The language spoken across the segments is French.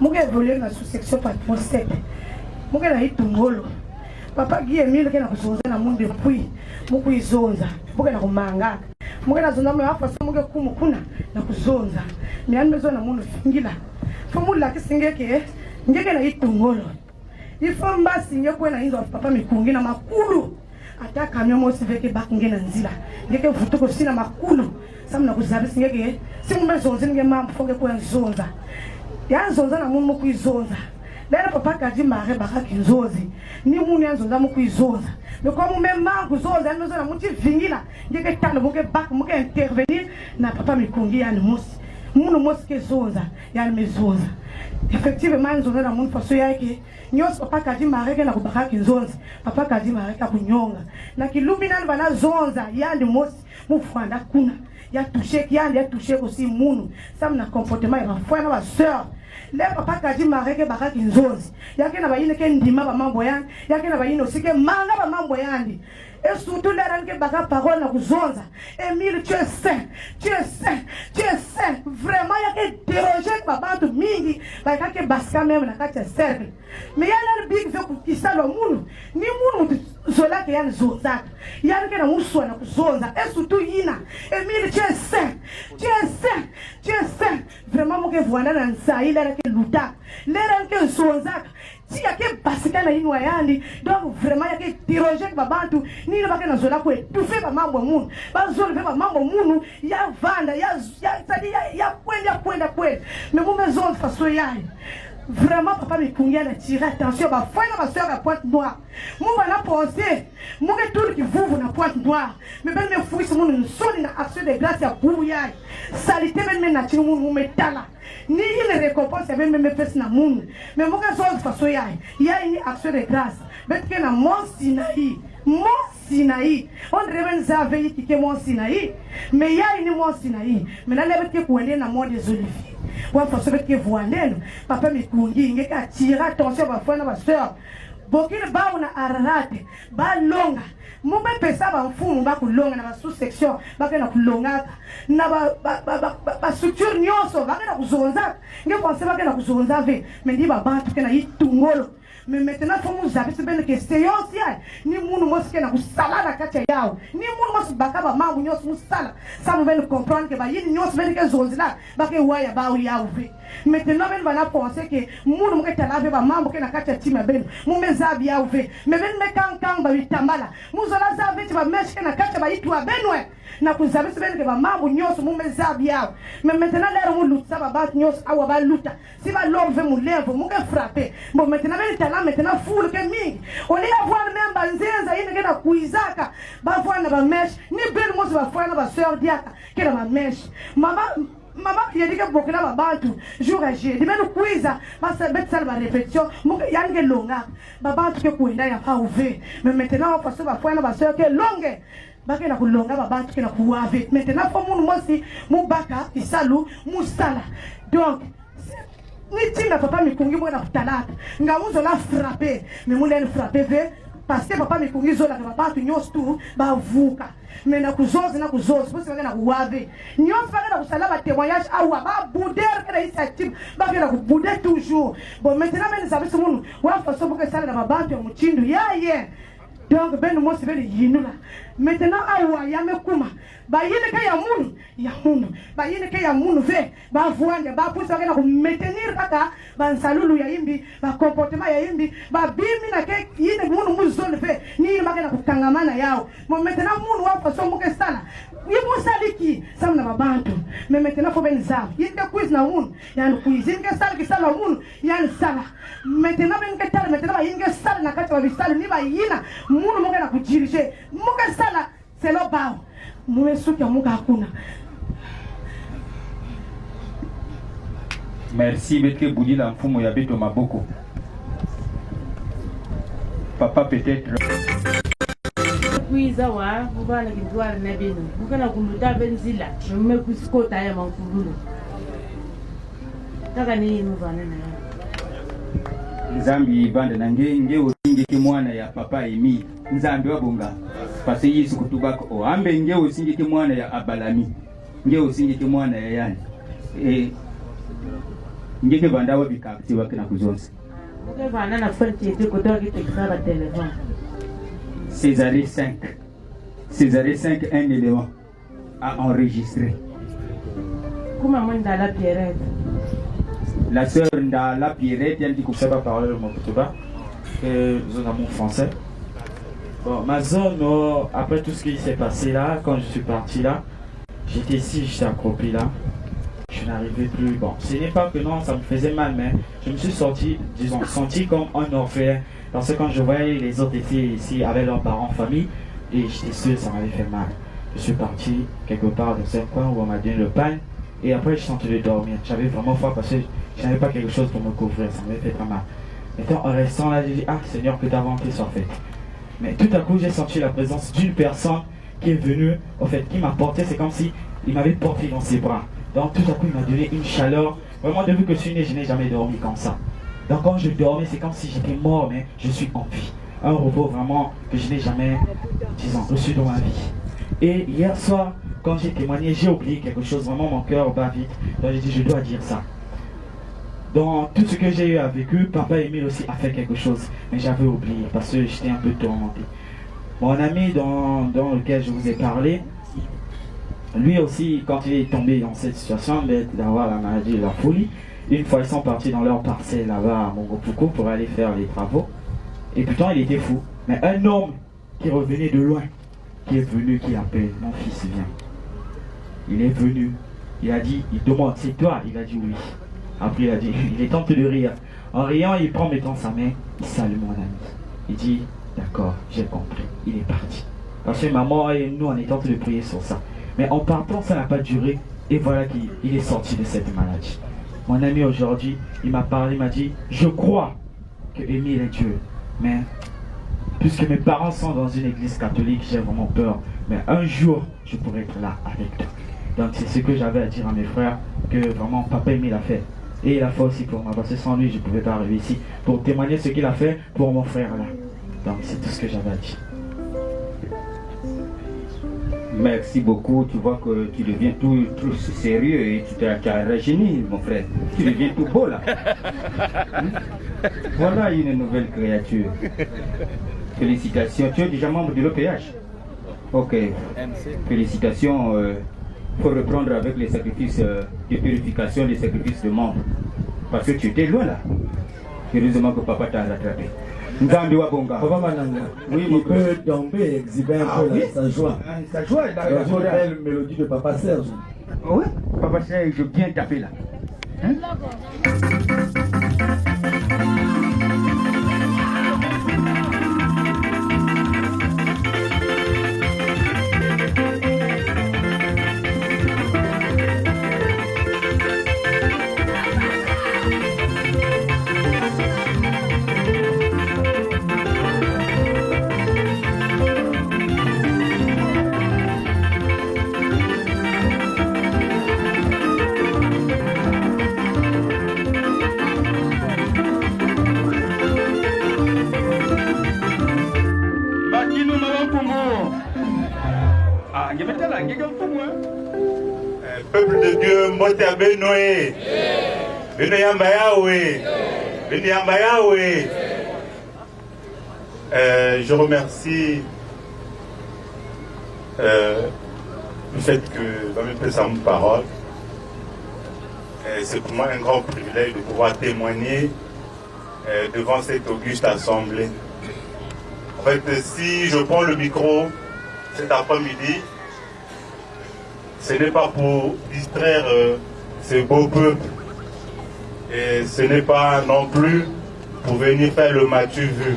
Muge voler na sous-section patron 7. Muge na hitungolo. Papa gie mile kena kuzonza na munde pui. Muku izonza. Muge na kumanga. Muge na zonza mwa fasa muge kumukuna na kuzonza. Miani mezo na mundu fingila. Fomula kisingeke ngeke na hitungolo. Ifomba singekwe na hizo papa mikungi na makulu. Ata kamyo mosi veke bak ngena nzila. Ngeke vutuko sina makulu. Samna kuzabi singeke. Simumbe zonza nge mambo fonge kwa zonza. Ya zonza na mundu kuizonza. Lera papa kaji mare baka kinzozi. Ni mundu ya zonza mukuizonza. Mais comme même kuzonza nous na muti vingila. Ngeke tano muke bak muke intervenir na papa mikungi ya ni mosi. Mundu mosi ke zonza ya ni mezonza. Effectivement zonza na mundu faso yake. Nyos papa kaji mare ke na kubaka kinzozi. Papa kaji mare ka kunyonga. Na kilumina bana zonza ya ni mosi mufanda kuna. Ya touché qui a touché aussi munu. Ça na comportement ya frère na sœur. Le papa kaji mareke baka kinzozi. Yake na bayine ke ndima ba mambo yandi. Yake na bayine aussi ke manga ba mambo yandi. Et surtout, les gens parole na kuzonza. Emile, tu es saint. Tu es saint. Tu es saint. Vraiment, il y a que déroger papa tout mingi. Il y a que baska même na katia cercle. Mais il y a le big veut qui ça le monde. Ni monde zola que y a le zonza. Il y a que na muswa na kuzonza. Et surtout yina. Emile, tu es saint. Tu es saint. Tu es saint. Vraiment, moi que voilà dans ça, il y a que luta. Les gens que zonza. Si il y a que basika na ino yandi, donc vraiment il y a que déroger babantu, ni le baka na zola ko étouffer ba mambo moun. Ba zola ba mambo moun, ya vanda, ya kwenda. Mais vous me zone façon yayi. Vraiment papa me kungia na tirer attention ba fana ba soeur à pointe noire. Mon va na penser, mon que tout qui vous na pointe noire. Mais ben me fouille mon une sonne na action de grâce à pour yayi. Salité ben na tinu mon metala. Ni il récompense même me fait na moun. Mais mon que zone façon yayi. Yayi ni action de grâce. Bet que na mon Sinaï. On revient à veiller qui est mon Sinaï. Mais il y a une mon Sinaï. Mais là, les bêtes qui est dans mon des oliviers. Ouais, parce que vous allez, papa me kungi, il y a tiré attention à ma frère, ma soeur. Bokine ba una ararate, ba longa. Mumbe pesa ba mfumu ba kulonga na sous-section, ba kana kulonga. Na ba structure nyonso, ba kana kuzonza. Nge pense ba kana kuzonza ve. Mais ndi ba bantu kana yitungolo. Mais maintenant, il faut nous appeler ce que c'est ni moun moske na kusala na kacha yao ni moun mos bakaba mangu nyos musala ça nous veut comprendre que ba yini nyos veut que zonzila ba ke waya ba yao ve maintenant ben va na penser que moun mo ketala ve ba mambo ke na kacha tima ben mu mezabi yao ve mais ben me kan ba bitambala mu zola za ve ba mesh na kacha ba itwa benwe na kuzabe se que ba mambo nyos mu mezabi yao mais maintenant l'air mu lutsa ba ba nyos awa ba luta si ba l'homme veut mu lève mu ke frapper bon maintenant maintenant foule que mi on est à voir même banzenza ine que na kuizaka ba voir na ba mesh ni ben mo ba voir na ba soeur diaka que na ba mesh mama il dit que beaucoup na ba bantu jour à jour mais nous kuiza ba sa bet sala ba répétition mo yange longa ba bantu que kuenda ya pa ouvert mais maintenant on passe ba voir na ba soeur que longue baka na kulonga ba bantu que na kuave maintenant pour moun mosi mu baka isalu musala donc ni tima papa mikungi mwana kutalata ngamuzo la frapper mais mule frapper ve parce que papa mikungi zo la papa tu nyos tu ba vuka mais na kuzozi parce que na kuwave nyos ba na kusala ba témoignage awa ba bouder que initiative ba na kubouder toujours bon maintenant mais ça veut ce monde wa façon pour que ça na ba bantu muchindu ya donc ben mo se vele yinula maintenant awa ya mekuma ba yene ka ya munu ba yene ka ya munu ve ba vuanga ba pusa kana ku maintenir kaka ba nsalulu ya imbi ba comportement ya imbi ba bimi na ke yene munu muzone ve ni ba kana kutangamana yao mo maintenant munu wa façon mo ke sala yibu saliki samna babantu mais maintenant faut ben za yende quiz na munu yani cuisine ke sala ki sala munu yani sala maintenant ben ke tala maintenant ba yenge sala na kati ba bisala ni ba yina munu mo kana ku diriger mo ke sala c'est le bao merci Betke Boudi l'enfant ya beto maboko papa peut-être kuiza wa bubana kidwala na bino mukana kuluta benzila mume kusikota ya mankulu taka nini muvana na Nzambi bande na nge osinge ke mwana ya papa Emi Nzambi wabonga parce que Yesu kutubako o ambe nge osinge ke mwana ya Abalami nge osinge ke mwana ya Yani nge ke banda wa bikakti wakina kuzonsa muke bana na fenti te kotoa kitekisala téléphone Césarée 5 un élément à enregistrer kuma mwenda la Pierrette la sœur Ndala Pierrette elle dit que ça va parler le mot Kutuba et zone amour français. Bon, ma zone, après tout ce qui s'est passé là, quand je suis parti là, j'étais ici, j'étais accroupi là, je n'arrivais plus. Bon, ce n'est pas que non, ça me faisait mal, mais je me suis senti comme un orphelin. Parce que quand je voyais les autres filles ici avec leurs parents, famille, et j'étais seul, ça m'avait fait mal. Je suis parti quelque part dans un coin où on m'a donné le pain, et après je sentais de dormir. J'avais vraiment froid parce que je n'avais pas quelque chose pour me couvrir, ça m'avait fait pas mal. Maintenant, en restant là, j'ai dit, ah Seigneur, que ta volonté soit faite. Mais tout à coup, j'ai senti la présence d'une personne qui est venue, en fait, qui m'a porté, c'est comme si il m'avait porté dans ses bras. Donc tout à coup, il m'a donné une chaleur. Vraiment, depuis que je suis né, je n'ai jamais dormi comme ça. Donc quand je dormais, c'est comme si j'étais mort, mais je suis en vie. un repos vraiment que je n'ai jamais, disons, reçu dans ma vie. Et hier soir, quand j'ai témoigné, j'ai oublié quelque chose, vraiment mon cœur bat vite. Donc j'ai dit, je dois dire ça. Dans tout ce que j'ai eu à vécu, Papa Émile aussi a fait quelque chose, mais j'avais oublié parce que j'étais un peu tourmenté. Mon ami dans lequel je vous ai parlé, lui aussi, quand il est tombé dans cette situation d'avoir la maladie de la folie, une fois ils sont partis dans leur parcelle là-bas à Mongopuku pour aller faire les travaux. Et pourtant il était fou. Mais un homme qui revenait de loin, qui est venu, qui appelle, mon fils vient. Il est venu, il a dit, il demande, c'est toi? Il a dit oui. Après il a dit, il est temps de rire. En riant, il prend mettant sa main, il salue mon ami. Il dit, d'accord, j'ai compris. Il est parti. Parce que maman et nous, on est en train de prier sur ça. Mais en partant, ça n'a pas duré. Et voilà qu'il est sorti de cette maladie. Mon ami aujourd'hui, il m'a parlé, il m'a dit, je crois que Émile est Dieu. Mais puisque mes parents sont dans une église catholique, j'ai vraiment peur. Mais un jour, je pourrai être là avec toi. Donc c'est ce que j'avais à dire à mes frères, que vraiment Papa Émile a fait. Et il a fait aussi pour moi, parce que sans lui, je ne pouvais pas arriver ici pour témoigner ce qu'il a fait pour mon frère là. Donc c'est tout ce que j'avais à dire. Merci beaucoup. Tu vois que tu deviens tout sérieux et tu as rajeuni, mon frère. Tu deviens tout beau là. Voilà une nouvelle créature. Félicitations. Tu es déjà membre de l'OPH. Ok. Félicitations. Il faut reprendre avec les sacrifices de purification, les sacrifices de membres. Parce que tu étais loin là. Heureusement que papa t'a rattrapé. Nzambi wa bonga. Papa Mananga, oui, il peut tomber et exhiber un peu sa joie. Sa joie dans une belle mélodie de Papa Serge. Oui, Papa Serge, je viens taper là. Hein? Peuple de Dieu, Mota Benoé, Benoyamba Yahweh, Benoyamba Yahweh. Je remercie du fait que dans mes précédentes paroles, c'est pour moi un grand privilège de pouvoir témoigner devant cette auguste assemblée. En fait, si je prends le micro cet après-midi, ce n'est pas pour distraire ce beau peuple et ce n'est pas non plus pour venir faire le matu vu.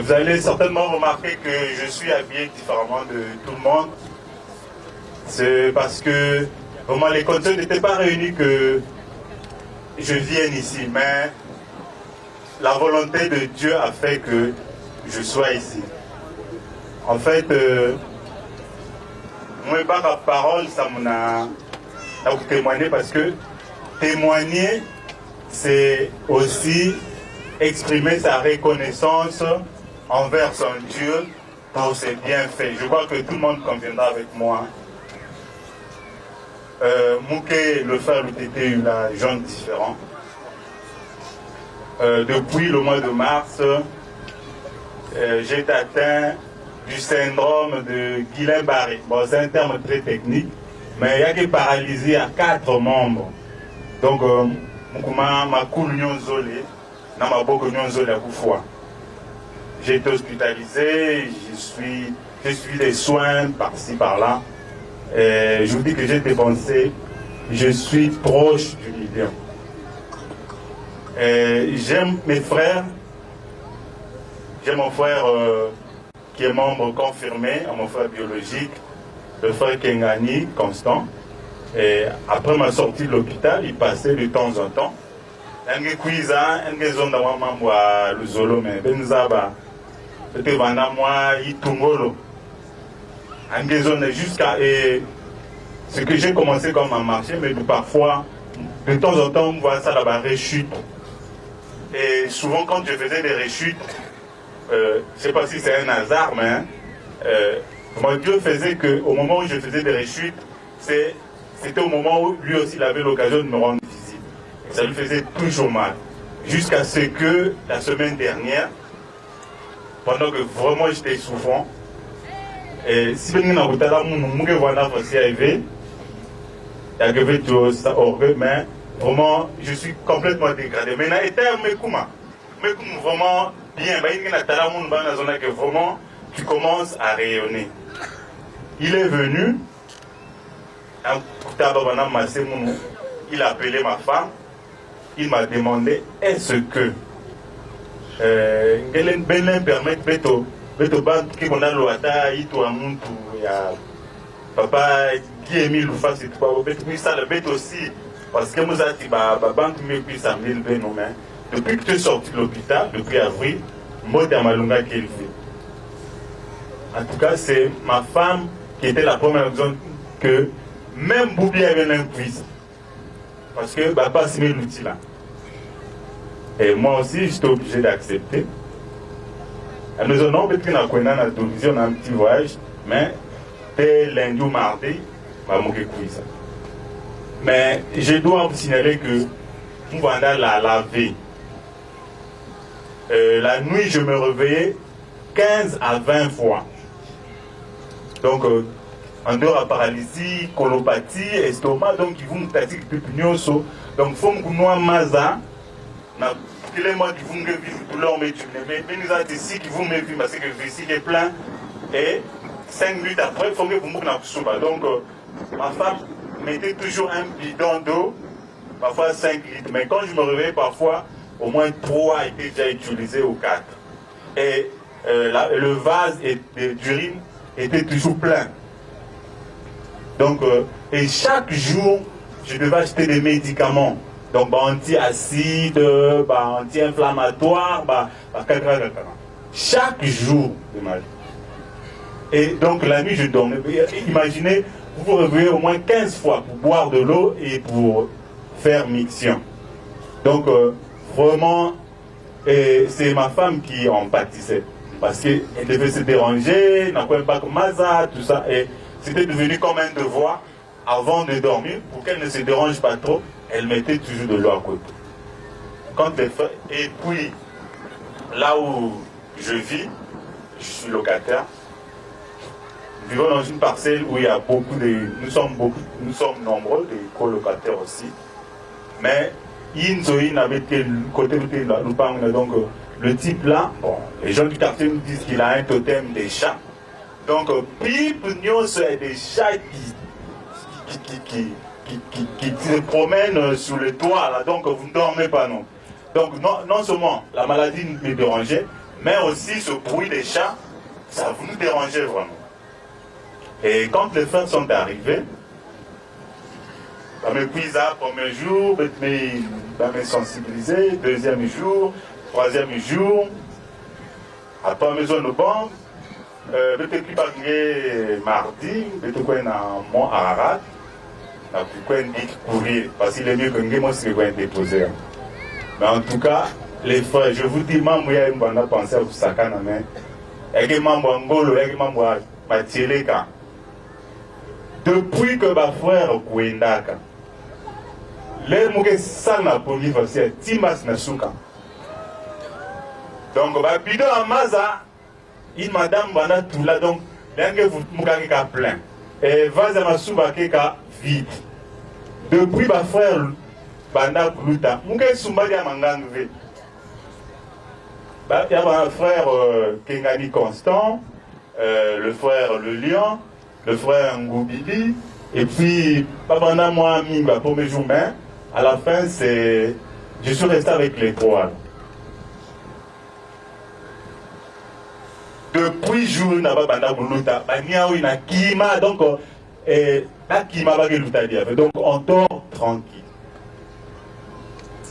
Vous allez certainement remarquer que je suis habillé différemment de tout le monde. C'est parce que vraiment les conditions n'étaient pas réunies que je vienne ici, mais la volonté de Dieu a fait que je sois ici. En fait, moi, la parole, ça m'a témoigné parce que témoigner, c'est aussi exprimer sa reconnaissance envers son Dieu pour ses bienfaits. Je crois que tout le monde conviendra avec moi. Mouké, le frère le tété, il a jaune différent. Depuis le mois de mars, j'ai été atteint du syndrome de Guillain-Barré. Bon, c'est un terme très technique, mais il y a qui paralysé à 4 membres. Donc, j'ai été hospitalisé, je suis des soins par-ci, par-là. Je vous dis que j'ai dépensé, je suis proche du million. J'aime mes frères, j'ai mon frère qui est membre confirmé, mon frère biologique, le frère Kengani, Constant. Et après ma sortie de l'hôpital, il passait de temps en temps. Jusqu'à ce que j'ai commencé comme à marcher, mais parfois, de temps en temps, on voit ça là-bas, rechute. Et souvent, quand je faisais des rechutes, je ne sais pas si c'est un hasard, mais mon Dieu faisait qu'au moment où je faisais des rechutes, c'était au moment où lui aussi il avait l'occasion de me rendre visite. Et ça lui faisait toujours mal. Jusqu'à ce que la semaine dernière, pendant que vraiment j'étais souffrant, et si vous avez mais vraiment je suis complètement dégradé. Mais vraiment bien, vraiment tu commences à rayonner. Il est venu, il a appelé ma femme, il m'a demandé est-ce que papa qui est mis le face et tout ça le bête aussi parce que nous avons dit banque depuis que tu es sorti de l'hôpital depuis avril moi de malunga qu'il fait. En tout cas c'est ma femme qui était la première zone que même Boubi avait l'impuissance parce que papa s'est mis l'outil là et moi aussi j'étais obligé d'accepter. Nous avons peut-être un petit voyage mais dès lundi ou mardi, mais je dois vous signaler que nous allons la laver. La nuit, je me réveillais 15 à 20 fois. Donc, en dehors à paralysie, colopathie, estomac, donc ils vont me tâter depuis pignoso. Donc, il faut que nous maza. Tous les mois qui vont me vivre douleur, mais nous avons ici qui vont me vivre parce que le ici est plein. Et 5 minutes après, il faut que vous me donc, ma femme mettait toujours un bidon d'eau, parfois 5 litres. Mais quand je me réveillais, parfois, au moins 3 étaient déjà utilisés ou 4. Et le vase d'urine était toujours plein. Donc, et chaque jour, je devais acheter des médicaments. Donc, anti-acide, anti-inflammatoire, chaque jour de ma vie. Et donc la nuit je dormais. Imaginez, vous vous réveillez au moins 15 fois pour boire de l'eau et pour faire miction. Donc vraiment, c'est ma femme qui en pâtissait. Parce qu'elle devait se déranger, n'a pas comme Maza, tout ça. Et c'était devenu comme un devoir avant de dormir, pour qu'elle ne se dérange pas trop, elle mettait toujours de l'eau à côté. Et puis, là où je vis, je suis locataire. Nous vivons dans une parcelle où il y a beaucoup de... Nous sommes nombreux, des colocataires aussi. Mais Inzoï n'avait que le côté où nous parlons. Donc, le type là, bon, les gens du quartier nous disent qu'il a un totem des chats. Donc, pipe, c'est des chats qui se promènent sur le toit là. Donc, vous ne dormez pas, non. Donc, non seulement la maladie nous dérangeait, mais aussi ce bruit des chats, ça vous nous dérangeait vraiment. Et quand les frères sont arrivés, je me suis premier jour, je me sensibilisé, deuxième jour, troisième jour, après la maison de banque, je me suis mardi, je me suis dans Mont Ararat, je me suis courir, parce qu'il est mieux que moi si je vais déposer. Mais en tout cas, les frères, je vous dis, maman, il y a une bonne pensée à vous sacan à main. Et que maman Ngolo, et que maman Mathieleka. Depuis que ma frère Kouendaka, les mouké sana poli c'est Timas Nasuka. Donc, ma bidon à Maza, une madame bana tout là, donc, l'un vous moukaki ka plein. Et vaza masuba ka vide. Depuis ma frère Banda Koulouta, mouké sumba dia mangangve. Il y a un frère Kengani Constant, le frère Le Lion, le frère Ngoubidi, et puis, pendant moi, pour mes jours, mais à la fin, je suis resté avec les trois. Depuis jour, n'a pas banda buluta, bania ou na kima, donc, la kima va geluta dia. Donc, on dort tranquille.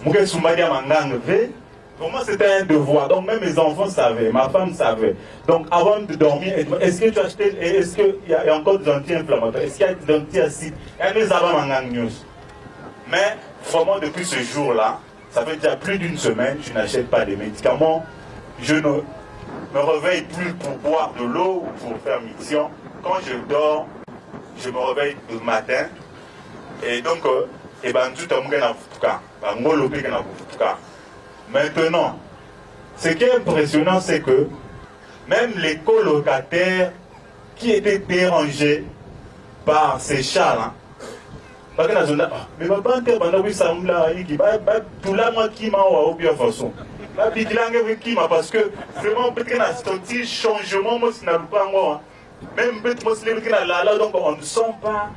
Mouké Soumadia Mangangve. Pour moi, c'était un devoir. Donc, même mes enfants savaient, ma femme savait. Donc, avant de dormir, est-ce que tu as acheté, est-ce qu'il y a encore des anti-inflammatoires? Est-ce qu'il y a des anti-acides? Il y a des news. Mais, vraiment, depuis ce jour-là, ça fait déjà plus d'une semaine, je n'achète pas de médicaments. Je me réveille plus pour boire de l'eau ou pour faire mission. Quand je dors, je me réveille le matin. Et donc, maintenant, ce qui est impressionnant, c'est que même les colocataires qui étaient dérangés par ces chats, hein, mais papa, parce que vraiment, petit changement, même donc on ne sent pas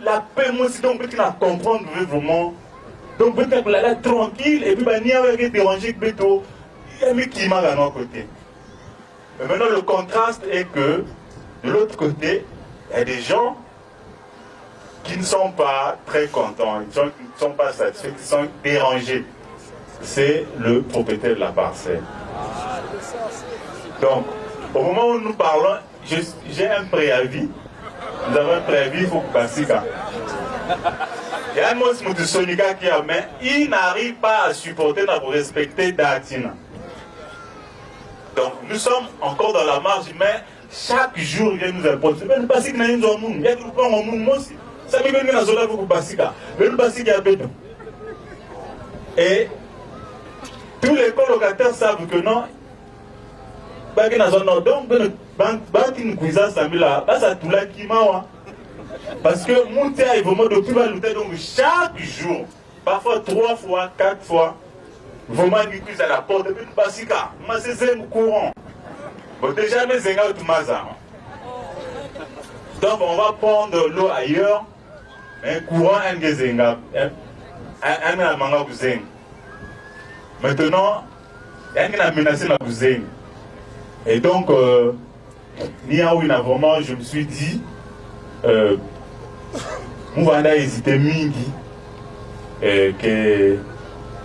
la paix, moi aussi, donc peut-être comprendre vraiment. Donc peut-être là tranquille, et puis il y a un dérangé, il y a un qui m'a à notre côté. Mais maintenant, le contraste est que de l'autre côté, il y a des gens qui ne sont pas très contents, qui ne sont pas satisfaits, qui sont dérangés. C'est le propriétaire de la parcelle. Donc, au moment où nous parlons, j'ai un préavis. Nous avons un préavis pour Basika. Il y a un mot de Sonika qui a, mais il n'arrive pas à supporter, à respecter Datina. Donc, nous sommes encore dans la marge, mais chaque jour, il vient nous imposer. Mais le Basika n'a pas de monde. Il y a tout le temps un monde aussi. Ça me vient dans la pour Basika. Mais le Basika a béton. Et tous les colocataires savent que non. Parce que mon terre est vraiment depuis ma lutte, donc chaque jour, parfois 3 fois, 4 fois, vraiment il cuise à la porte de Basika. Moi c'est un courant. Bon déjà mes zenga tout maza. Donc on va prendre l'eau ailleurs, un courant un zenga, un manga zen. Maintenant, il y a menacé la zen. Et donc, vraiment, je me suis dit, Mouvanda hésité mingi,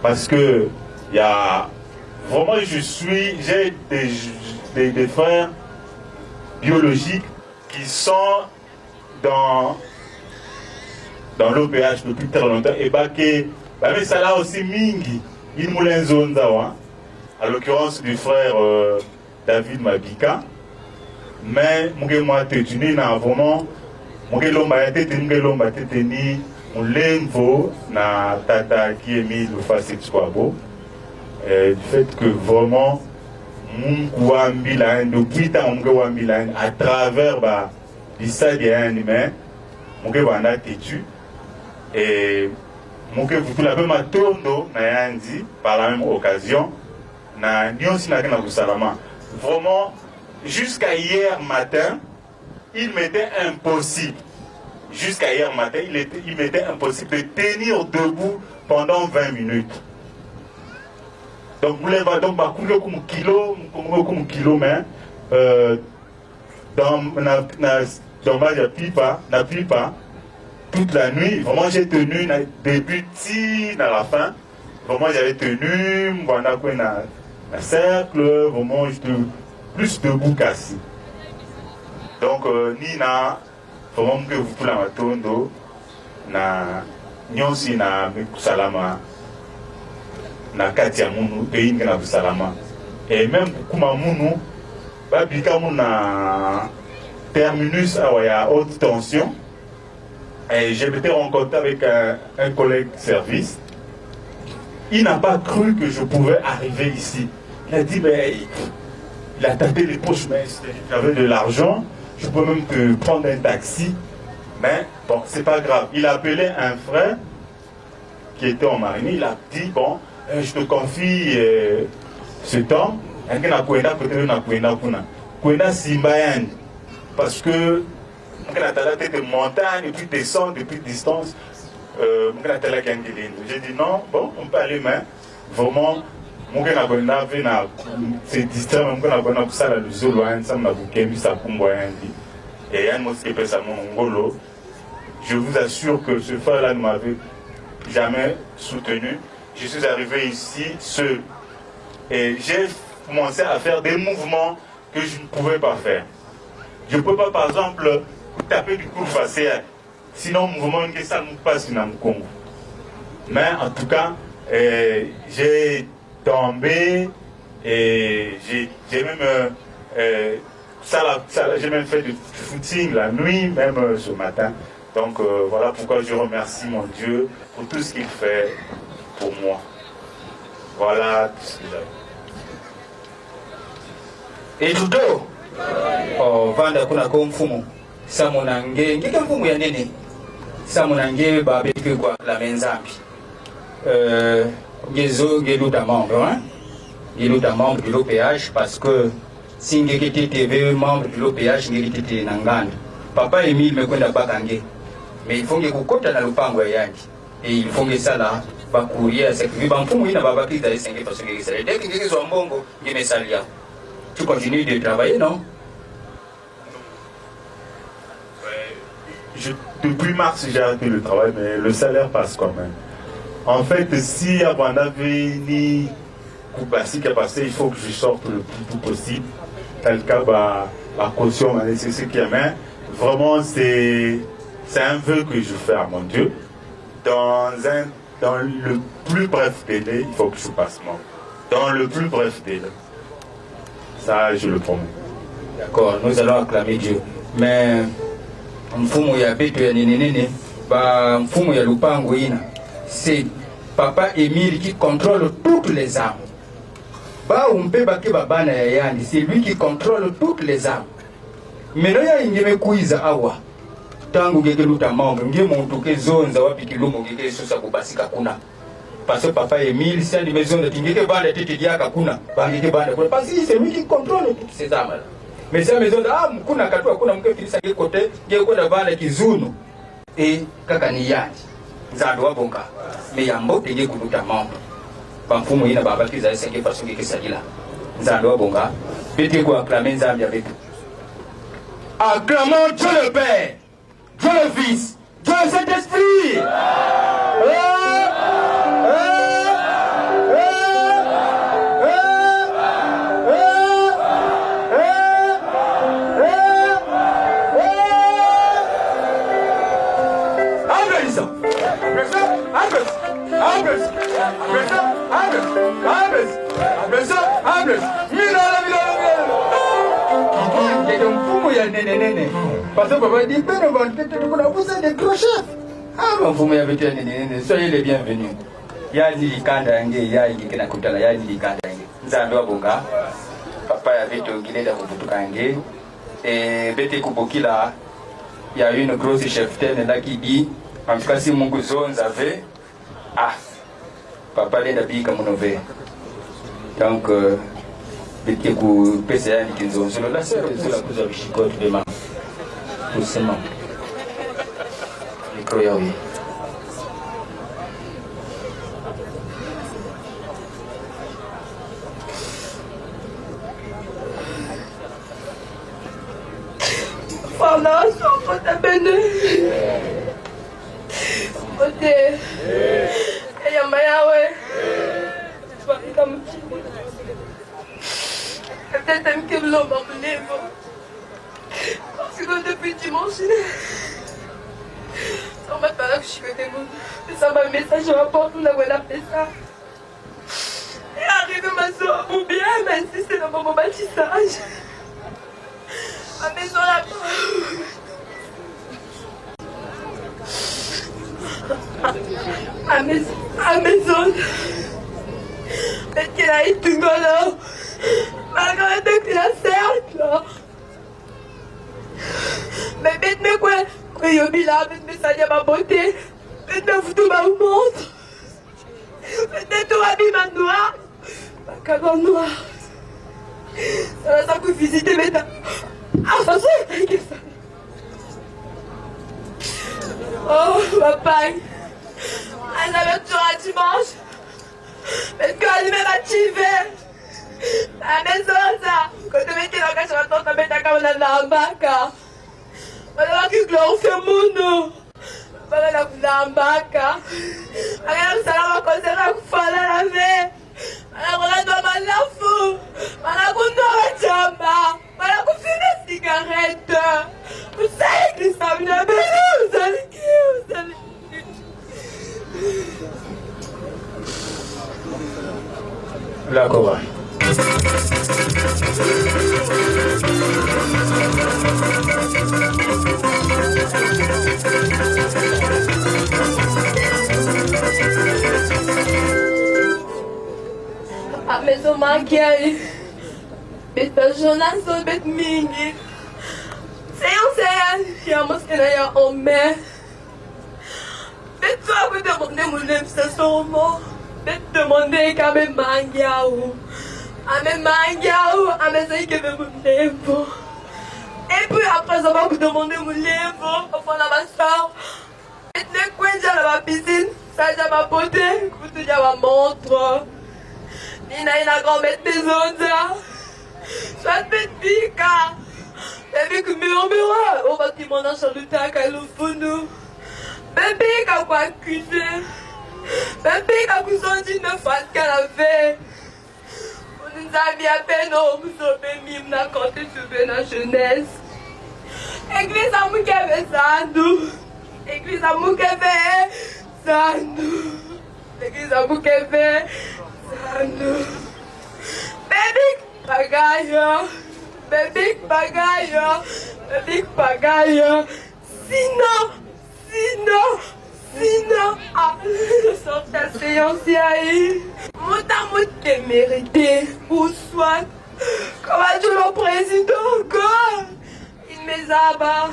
parce que il y a vraiment, j'ai des frères biologiques qui sont dans l'OPH depuis très longtemps, et mais ça là aussi mingi, il moulin zone d'awa, à l'occurrence du frère David Mabika, mais moi tétuni na vraiment lomba tétuni lomba tétuni lemvo na tata qui est mis le facile squabo, du fait que vraiment mon wambila depuis tant mon wambila à travers ba l'issa des animés mon wanda tétu et mon que vous l'avez ma tourno na yandi par la même occasion na nyonsi na kana kusalama. Vraiment, jusqu'à hier matin, il m'était impossible. Jusqu'à hier matin, il m'était impossible de tenir debout pendant 20 minutes. Donc, vous l'avez donc comme kilo, mais dans ma pipa, toute la nuit. Vraiment, j'ai tenu début à la fin. Vraiment, j'avais tenu, voilà quoi, un cercle, vraiment, j'étais plus debout qu'assis. Donc, Nina, vraiment, que vous pouvez la tondo, na nyonsi na salama, na katia munu, pays na salama. Et même kuma munu, babika na terminus à haute tension. Et j'ai été en contact avec un collègue de service. Il n'a pas cru que je pouvais arriver ici. Il a dit, mais il a tapé les poches, mais j'avais de l'argent, je peux même te prendre un taxi. Mais bon, c'est pas grave. Il a appelé un frère qui était en marine. Il a dit, bon, je te confie ce temps. Parce que on a des montagnes, et puis descendre, et puis distance. J'ai dit non, bon, on peut aller, mais vraiment, c'est distrait, je vous assure que ce frère-là ne m'avait jamais soutenu. Je suis arrivé ici seul. Et j'ai commencé à faire des mouvements que je ne pouvais pas faire. Je ne peux pas, par exemple, taper du coup facial. Sinon, le mouvement que ça nous passe dans le Congo. Mais en tout cas, j'ai tombé Et j'ai même j'ai même fait du footing la nuit, même ce matin. Donc voilà pourquoi je remercie mon Dieu pour tout ce qu'il fait pour moi. Voilà tout ce que j'avais. Et tout oh, vanda kuna ko mfumu samunange ngike mfumu ya nene samunange babeke kwa la menzambi ngezo ngeluta membre hein ngeluta membre de l'OPH parce que si ngeke TV membre de l'OPH ngeke nanganda papa Emile mekwenda bakange mais il faut ngekukota na lupango ya yangi et il faut ngesala bakuria sekvi bamfumu ina babakita esenge parce que ngesala dès que ngezo mbongo ngemesalia. Tu continues de travailler, non? Depuis mars, j'ai arrêté le travail, mais le salaire passe quand même. En fait, si avant d'avenir, Koubassi qui a passé, il faut que je sorte le plus tôt possible. Tel cas, la caution, c'est ce qui est main. Vraiment, c'est un vœu que je fais à mon Dieu. Dans le plus bref délai, il faut que je passe moi. Dans le plus bref délai. Ça, je le promets. D'accord, nous allons acclamer Dieu. Mais, mfumu ya beto ya nenenene, mfumu ya lupango ina, c'est Papa Emile qui contrôle toutes les âmes. C'est lui qui contrôle toutes les âmes. Mais là, il y a une kuiza awa. Tangu gege luta mambo, nge muntu ke zonza wapi kilumo gege susa kubasika kuna. Parce que Papa Emile, c'est une maison de Tingeke Bande, Titidiaka Kuna, Bangeke Bande, parce que c'est lui qui contrôle toutes ces âmes. Mais c'est une maison de Kuna Katua, Kuna Mkefisa côté, Gekona Bande Kizunu, et Kakaniyaji, Zadwa Bonka. Mais Yambo, Tege Kuduta membre. Bamfumo Ina Baba Kiza, c'est que parce que Sadila. Zadwa Bonka, Bete quoi acclamer Zambia avec. Acclamons Dieu le Père, Dieu le Fils, Dieu le Saint-Esprit. Parce que papa dit, vous êtes des gros chefs. Ah, vous m'avez dit, soyez les bienvenus. Yaji Kanda Nge, Yaji Kenakutala, Yaji Kanda Nge. Zandwa Bonga, papa avait guidé dans Kutukange. Et Bete Kubokila, il y a une grosse cheftaine là qui dit, en tout cas, si mon cousin avait, papa l'a dit comme on avait. Donc, Bete Kou PCA qui nous ont sur la sœur, sur la cousin Chicote de ma. Doucement. Micro yaoui. Fondation Côte Béné. Côté. Et Yamayawe. Peut-être un peu l'homme en lèvres. Parce que depuis dimanche, ça m'a pas que je suis côté moi. Ça m'a message, je rapporte, on a fait ça. Et arrive ma soeur, ou bien elle m'a insisté dans mon bâtissage. Ma maison là-bas. À maison. Peut-être qu'elle a eu tout là. Malgré tout qu'il a cercle là. Mais bête quoi yobi là, bête ça y a ma beauté. Bête me foutu ma montre. Bête tout habillé en noir. Ma cagoule noire. Ça va ça que visiter mes dents. Ah ça c'est que ça. Oh papa. Elle avait toujours un dimanche. Mais quand elle m'a activé. La maison ça. Quand tu mets la cache à la tente, tu mets ta caméra dans la baka. Wala kiglorifie Mungu. Bala kulambaka. Aya salama kosera kufala na me. Bala kulando malafu. Bala kundoa chamba. Bala kufina cigarette. Usaye kisabina bele uzaliki. La Kowa. A maison manquée, bet personas são bet mingi. Sem a música não é homem. Bet só que demander mulher se somos. Bet demander que a me mangiau, a me sei que me mulher. Et puis après ça va vous demander mulher, au fond la maçon. Bet ne coinja la piscine, ça já ma beauté, vous te já ma montre. Nina ina grand-mère Bezonza, soit bête pica, bébé que murmure au bâtiment dans le tac à l'oufounou, bébé qu'a quoi cuisiner, bébé qu'a cousin ne fasse qu'à la veille. On nous a mis à peine au mime n'a compté sur la jeunesse. Église à Moukeve Sandou, église à Moukeve Sandou, église à Moukeve. Baby pagaille, sinon, je sors ta séance aïe. Mon t'es mérité, ou soit, comment tu le président, encore, il me zaba,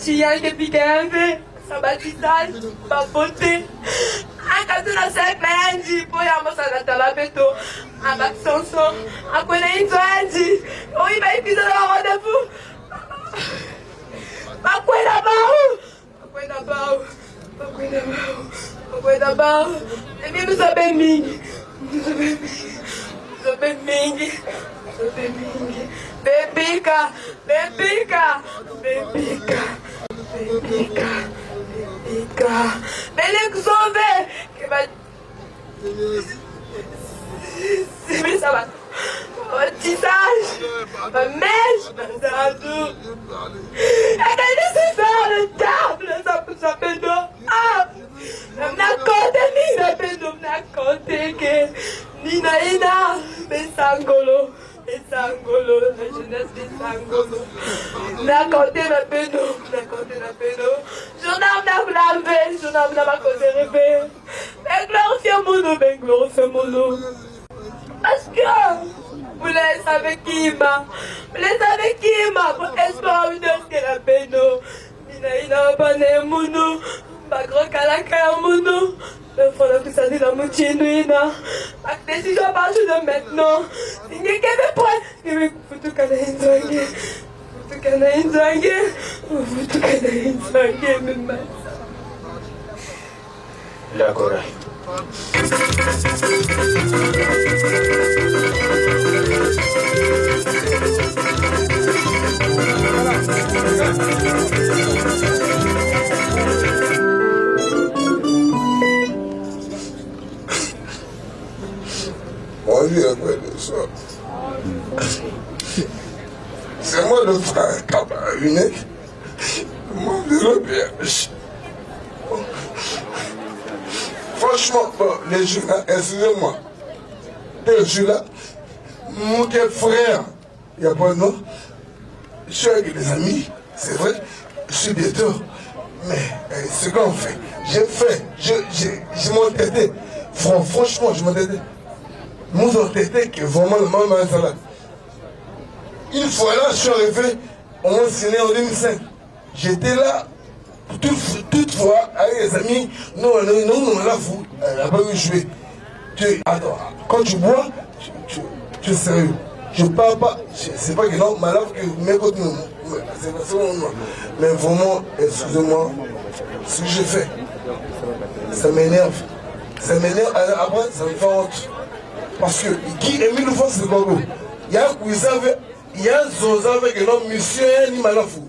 tu y as que piqué un peu, sa bâtissage, ma beauté. Akatuna sependi, foi a moça da talabeto, a baksonso, a coisa intoende, o ibai pisa na roda fu, a coisa bau, e me sabe mim, bebica, Belém sauvé que vai se ça va. O tissage, ma mèche, bazado. É que ele se faz na table, ça peut non. Ah, na conte, na conte que Nina, Bessangolo. Sangolo, la jeunesse des Sangolo. Na côté na peine. Journal n'a lavé, journal n'a pas causé rêver. Mais glorifiez mon nom. Parce que vous laissez avec qui m'a, pour espoir une heure que la peine. Ina pas né mounou, pas grand calaka mounou. Il faut que ça dise la mouchinuina. Ma décision à partir de maintenant. Si vous avez point, il faut tout canadiens zanguer. D'accord. On lui a fait de ça. C'est moi le frère Kaba unique. Mon village. Franchement, bon, les jeux là, excusez-moi. Les jeux là, mon frère, il n'y a pas de nom. Je suis avec des amis, c'est vrai, je suis bientôt. Mais ce qu'on fait, je m'entêtais. Franchement, je m'entêtais. Nous entêtais que vraiment le maman est là. Une fois là, je suis arrivé, on s'est né en 2005. J'étais là, toutefois, avec les amis, nous, on a là, vous, elle n'a pas eu jouer. Attends, quand tu bois, tu es sérieux. Je parle pas, c'est pas que non, ma lave que mes côtés, c'est pas ça, mais vraiment, excusez-moi, ce que j'ai fait, ça m'énerve. Après, ça me fait honte. Parce que, qui est mis le fond, c'est le Congo. Il y a un cousin, il y a un zozo avec un homme, monsieur, ni malafou.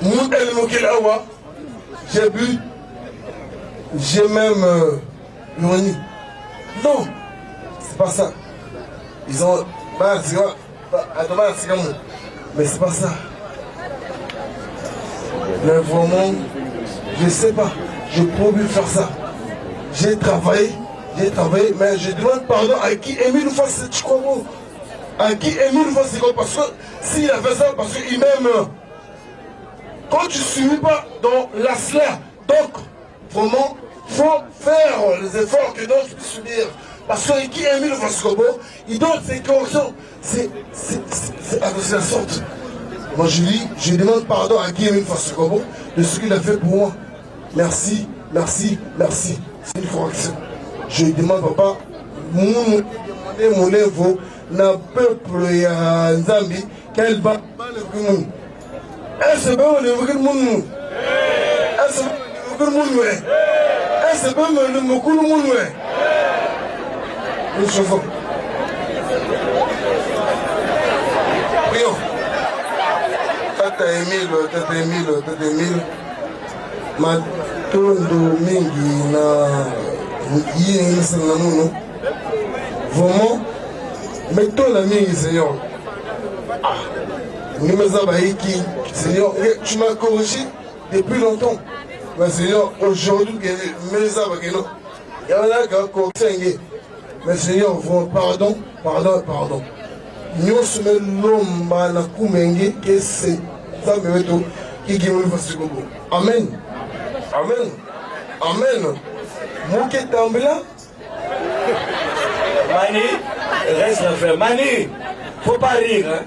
Moun el Mokelawa, j'ai bu, j'ai même Yoni. Non, c'est pas ça. Ils ont pas mais c'est pas ça. Mais vraiment, je sais pas, je peux plus faire ça. J'ai travaillé, j'ai travaillé, mais je demande pardon à qui Émile Fassikoko. À qui Émile Fassikoko, parce que s'il a fait ça, parce qu'il m'aime. Quand tu ne suis pas dans l'asla, donc vraiment, il faut faire les efforts que d'autres puissent subir. Parce que qui Émile Fassikoko, il donne ses corrections. C'est à la sorte. Moi je dis, je demande pardon à Guy Émile Fassikoko de ce qu'il a fait pour moi. Merci, merci, merci. C'est une correction. Je demande papa, mon niveau, na peuple ya Nzambi, quel va le monde. Est-ce que le monde est-ce que le monde est-ce que le monde est nous chauffons. Prions. Tata Emile. Matondo mingi na yini sana muno. Vraiment, mettons la mingi, Seigneur. Seigneur, tu m'as corrigé depuis longtemps. Mais Seigneur, aujourd'hui, mais Seigneur, pardon. Nous sommes l'homme à la Koumenge, qui c'est ça, qui est Amen. Mouké Tambla. Mani, reste la frère. Mani, faut pas rire. Hein?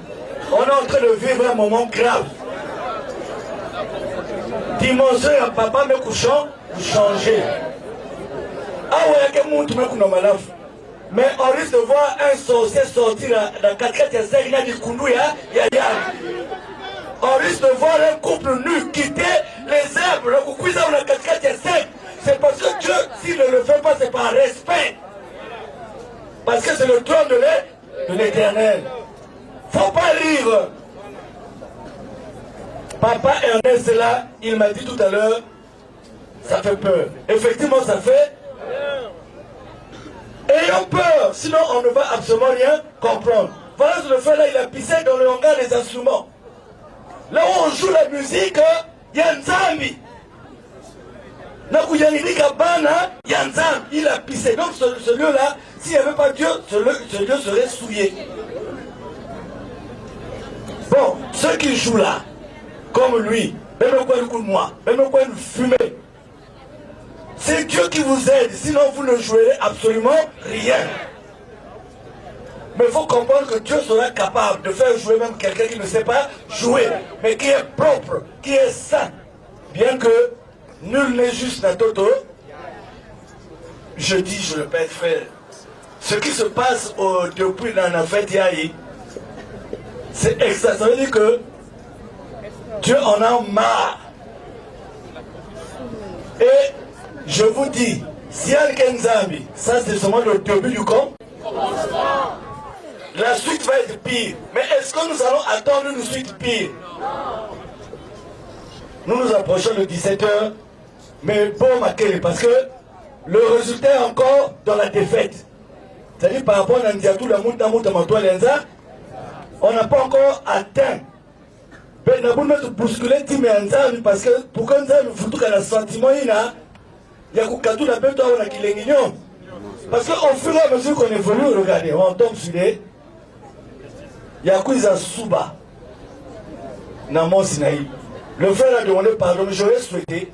On est en train de vivre un moment grave. Dimanche, papa me couchant, vous changez. Ah ouais, il y a quelqu'un qui me couche. Mais on risque de voir un sorcier sortir dans 4-4 il y a du koundou, il y a. On risque de voir un couple nu quitter les arbres, le coucou dans 4-4 C'est parce que Dieu, s'il ne le fait pas, c'est par respect. Parce que c'est le trône de l'Éternel. Faut pas rire. Papa Ernest est là, il m'a dit tout à l'heure, ça fait peur. Effectivement, ça fait peur. Ayons peur, sinon on ne va absolument rien comprendre. Voilà ce que le fait là, il a pissé dans le hangar des instruments. Là où on joue la musique, il y a Nzambi. Il a pissé. Donc ce lieu-là, s'il n'y avait pas Dieu, ce lieu serait souillé. Bon, ceux qui jouent là, comme lui, même quoi de moi, même quoi de fumer, c'est Dieu qui vous aide, sinon vous ne jouerez absolument rien. Mais il faut comprendre que Dieu sera capable de faire jouer même quelqu'un qui ne sait pas jouer, mais qui est propre, qui est saint. Bien que nul n'est juste à Toto, je dis, je le répète frère, ce qui se passe depuis dans la fête Yahi, c'est exact. Ça veut dire que Dieu en a marre. Et je vous dis, si Al-Kenzambi, ça c'est seulement le début du camp, la suite va être pire. Mais est-ce que nous allons attendre une suite pire? Nous nous approchons de 17h, mais bon maquet, parce que le résultat est encore dans la défaite. C'est-à-dire par rapport à Ndiatou, la Lenza, on n'a pas encore atteint. Mais nous avons bousculé parce que pour qu'on ait un sentiment, il y a parce qu'au fur et à mesure qu'on évolue, regardez, on tombe sur les Yakuza Suba, Namon Sinaï. Le frère a demandé pardon, mais j'aurais souhaité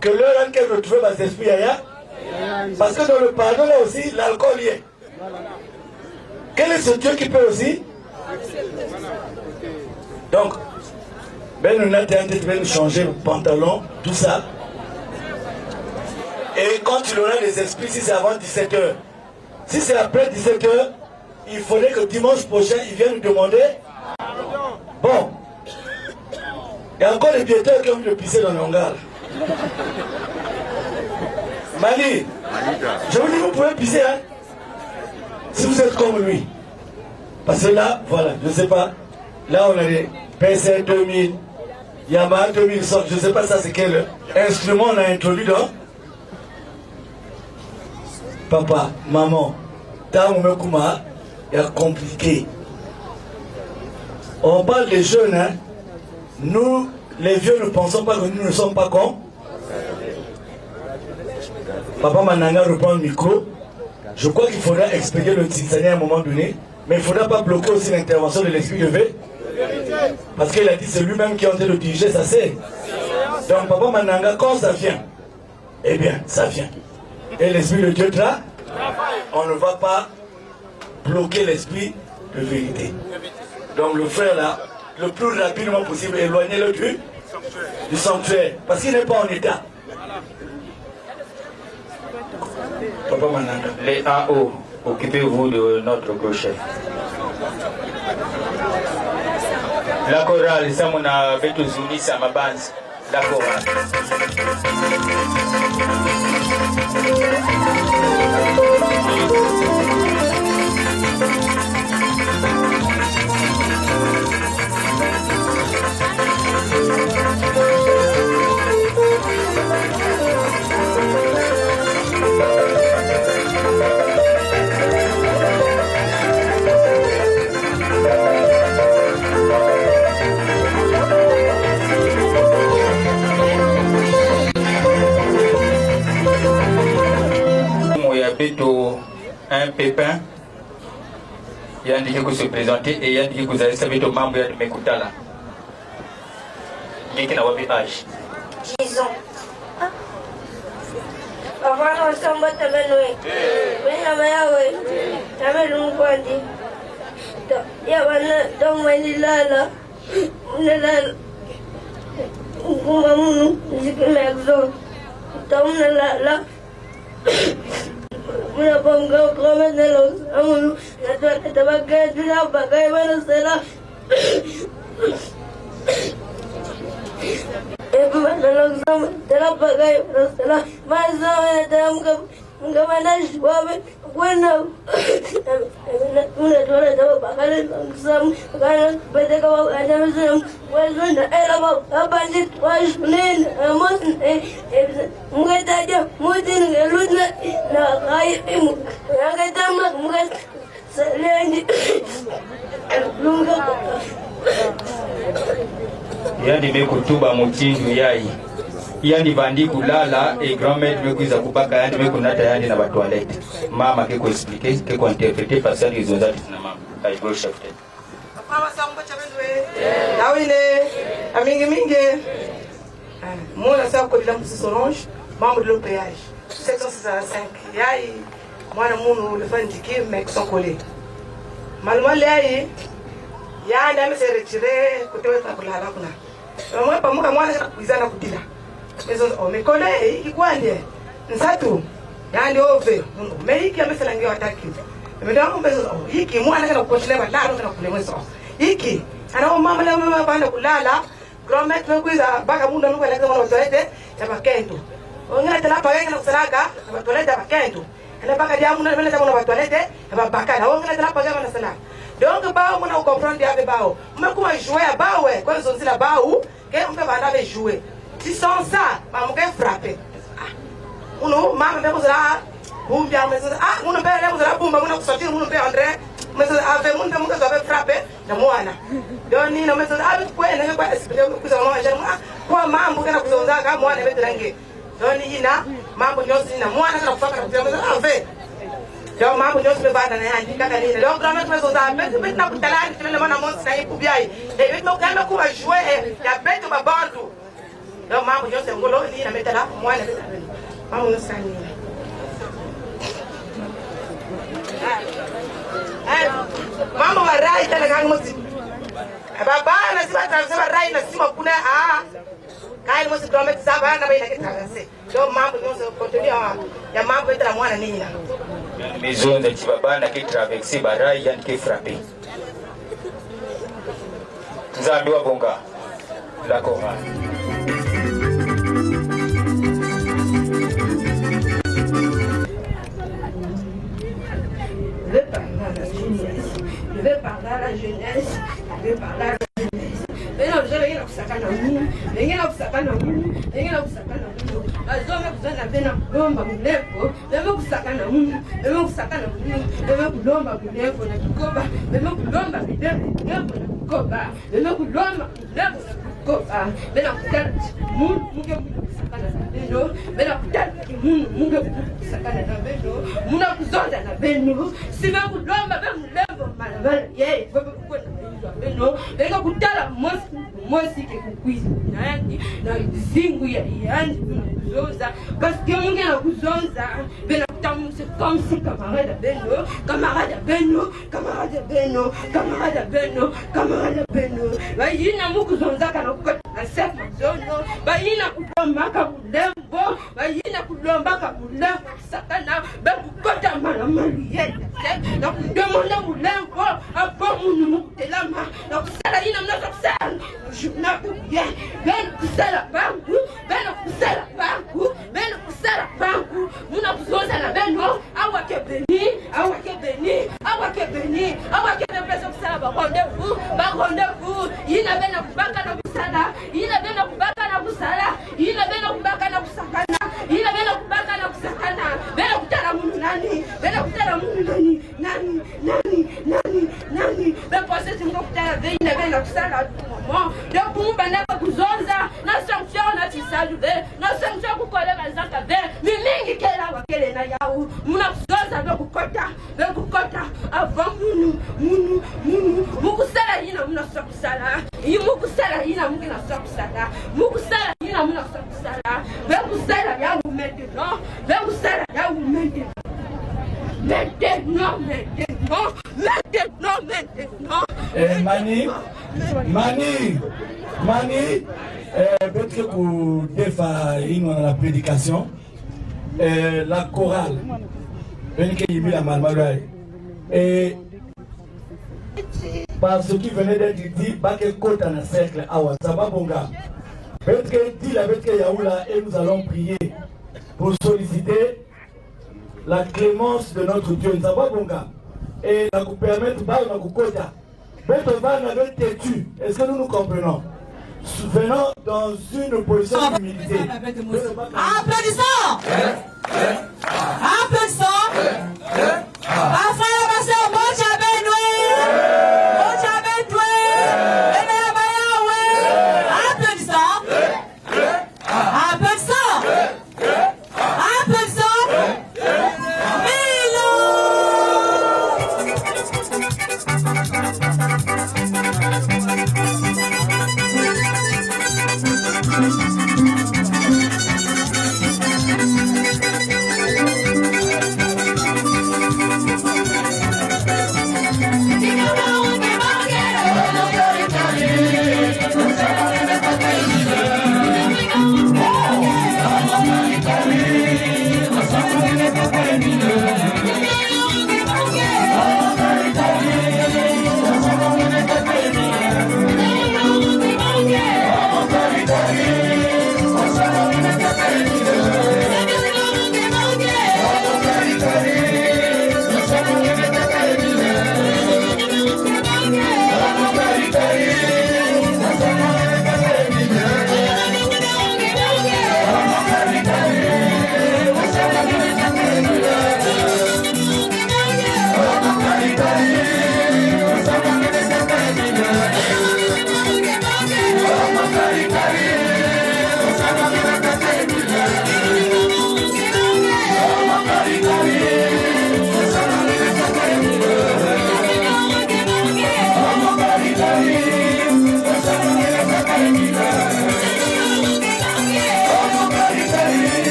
que l'heure en laquelle retrouver ma esprit ailleurs, parce que dans le pardon là aussi, l'alcool y est. Quel est ce Dieu qui peut aussi? Donc, ben nous avons changer le pantalon, tout ça. Et quand il aura les esprits, si c'est avant 17h, si c'est après 17h, il faudrait que dimanche prochain, il vienne nous demander. Bon. Il y a encore des piéteurs qui ont de pisser dans le hangar. Mali, je vous dis, vous pouvez pisser, hein, si vous êtes comme lui. Parce que là, voilà, je ne sais pas, là on a des PC 2000, Yamaha 2000, je ne sais pas ça c'est quel instrument on a introduit dans. Papa, maman, Tamoumekuma, il y a compliqué. On parle des jeunes, hein. Nous, les vieux, ne pensons pas que nous ne sommes pas cons. Papa Mananga reprend le micro. Je crois qu'il faudra expédier le Tinsania à un moment donné, mais il ne faudra pas bloquer aussi l'intervention de l'esprit de vérité. Parce qu'il a dit c'est lui-même qui est en train de diriger sa scène. Donc Papa Mananga, quand ça vient, eh bien, ça vient. Et l'esprit de Dieu là, on ne va pas bloquer l'esprit de vérité. Donc le frère là, le plus rapidement possible, éloignez-le du sanctuaire. Parce qu'il n'est pas en état. Papa Mananga. Les AO, occupez-vous de notre gros chef. La chorale, ça mon a fait tous unis, ça ma bande. La chorale. Un pépin, il y a un qui se présenter et il y a un qui vous a servi de membre de Mekutala. Il y a un âge. 10 ans. Avant, on s'en bat à Benoît. Mais la meilleure, la meilleure, on va dire. Il y a un homme qui est là. On est là. On va nous dire que l'exemple. On est là. Muna bonga kome nelo amunu natwa tabaka tuna bagai mana sela ebu nelo sama tela bagai mana sela mazama tamka ngamana shwabe kwena muna twa tabaka sam kana bedeka wa adamsam wazuna elaba abandi washnen amon mugataja mudin geludna na kai mugatama mugat selendi lunga yandi mekutuba mutindu yai yandi bandi kulala et grand-mère mekuiza kubaka yandi mekunata yandi na batoilette mama keko expliquer keko interpréter parce que ils ont dit na mama ai go chef Mama samba chabendwe dawile mingi moi ça ko bilam Solange membre de l'OPH 765 yai mwana munu le fandiki mais sont collés malmal yai ya ndame se retirer côté wa kulala kuna moi pa muka mwana kuizana kudila mezo o me collé ikwande nsatu yani ove me hiki ameselangia wataki medangu mezo hiki mwana kana kukotelea balalo kana kulemweso hiki ana mama la mama banda kulala grand-mère mekuiza baka munda nuko elekeza mwana toilette ya bakento ongela tela paganga na kusalaga na toilette ya bakento ana baka dia munda mele mwana toilette ya bakana ongela tela paganga na sala donc bao mwana comprendre ya bao mekuma jouer ya bao kwa zonzi la bao ke on peut banda les jouer si sans ça maman ke frapper uno mama meko zala bumbia mezo uno be le zala bumba mwana kusortir uno be André mezo ave munda muka zo be frapper na mwana doni na mezo ave kwenda kwa expliquer kuza mama jamaa kwa mambo kana kuzonza kama mwana betulange doni ina mambo nyosi na mwana kana kufaka na mezo ave donc mambo nyosi be bana na yandi kaka nini donc grand-mère mezo za mezo betna kutalani tele mwana monsi na ikubiai et betno kana kuwa jouer ya betu babandu donc mambo nyosi ngolo ni na metala mwana betu mambo nyosi kanini mambo marai tena kanga mosi baba na siba transfer rai na sima kuna kai mosi promet saba na baina kitagase do mambo nyoso continue ya mambo itala mwana nini na maison de Tibaba na ki traverser barai yani ki frapper nzambi wa bonga la chorale. Je vais parler à la jeunesse. Je vais parler à la jeunesse. Mais non, je vais aller au sakana. Je vais aller au sakana. Je vais aller au sakana. Je vais aller au sakana. Je vais aller au sakana. Je vais aller au sakana. Je vais aller au sakana. Je vais aller au sakana. Je vais aller au sakana. Je vais aller au sakana. kopa bena kutala munge sakana na beno bena kutala munge sakana na beno muna kuzonda na beno siba kulomba be mulembo malabala ye baba kwenda beno bena kutala mosi ke kukwiza nani na zingu ya yandi kuzonza parce que munge na kuzonza bena c'est comme si camarade Beno, camarade Beno, camarade Beno, camarade Beno, camarade Beno. Bayina mukuzonza kana kukota na sefa zono. Bayina kulomba kabulembo, bayina kulomba kabulembo sakana bekukota malamali yenda. Na kudemanda bulembo, apo munu mukutelama. Na kusala ina mnaza kusala. Juna kuye, ben kusala bangu, ben kusala bangu, ben kusala bangu. Muna kuzonza na Beno, awake beni, awake beni, awake beni, awake beni kusala ba rendez-vous, ina bena kubaka na kusala, ina bena kubaka na kusala, ina bena kubaka na kusakana, ina bena kubaka na kusakana, bena kutala munu nani, bena kutala munu nani, bena pose tingo kutala bena bena kusala tout moment, donc pour bana kuzonza, na sanction na tisaluve, na sanction kukole bazaka be, mimingi kela wakele na yau, muna kuzonza bekukota, avant munu, mukusala yina muna sakusala, mukusala yina muna sakusala, mukusala yina muna sakusala, bekusala yau maintenant, bekusala yau maintenant. Mani, peut-être que vous défaillez dans la prédication, la chorale, et par ce qui venait d'être dit, Baké Côte en un cercle, ça va bonga. Peut-être que dit la bête que Yaoula et nous allons prier pour solliciter la clémence de notre Dieu, ça va bonga. Et nous permettre de nous kota. Peut-être va nous têtu. Est-ce que nous comprenons? Venons dans une position d'humilité. Applaudissons! Applaudissons!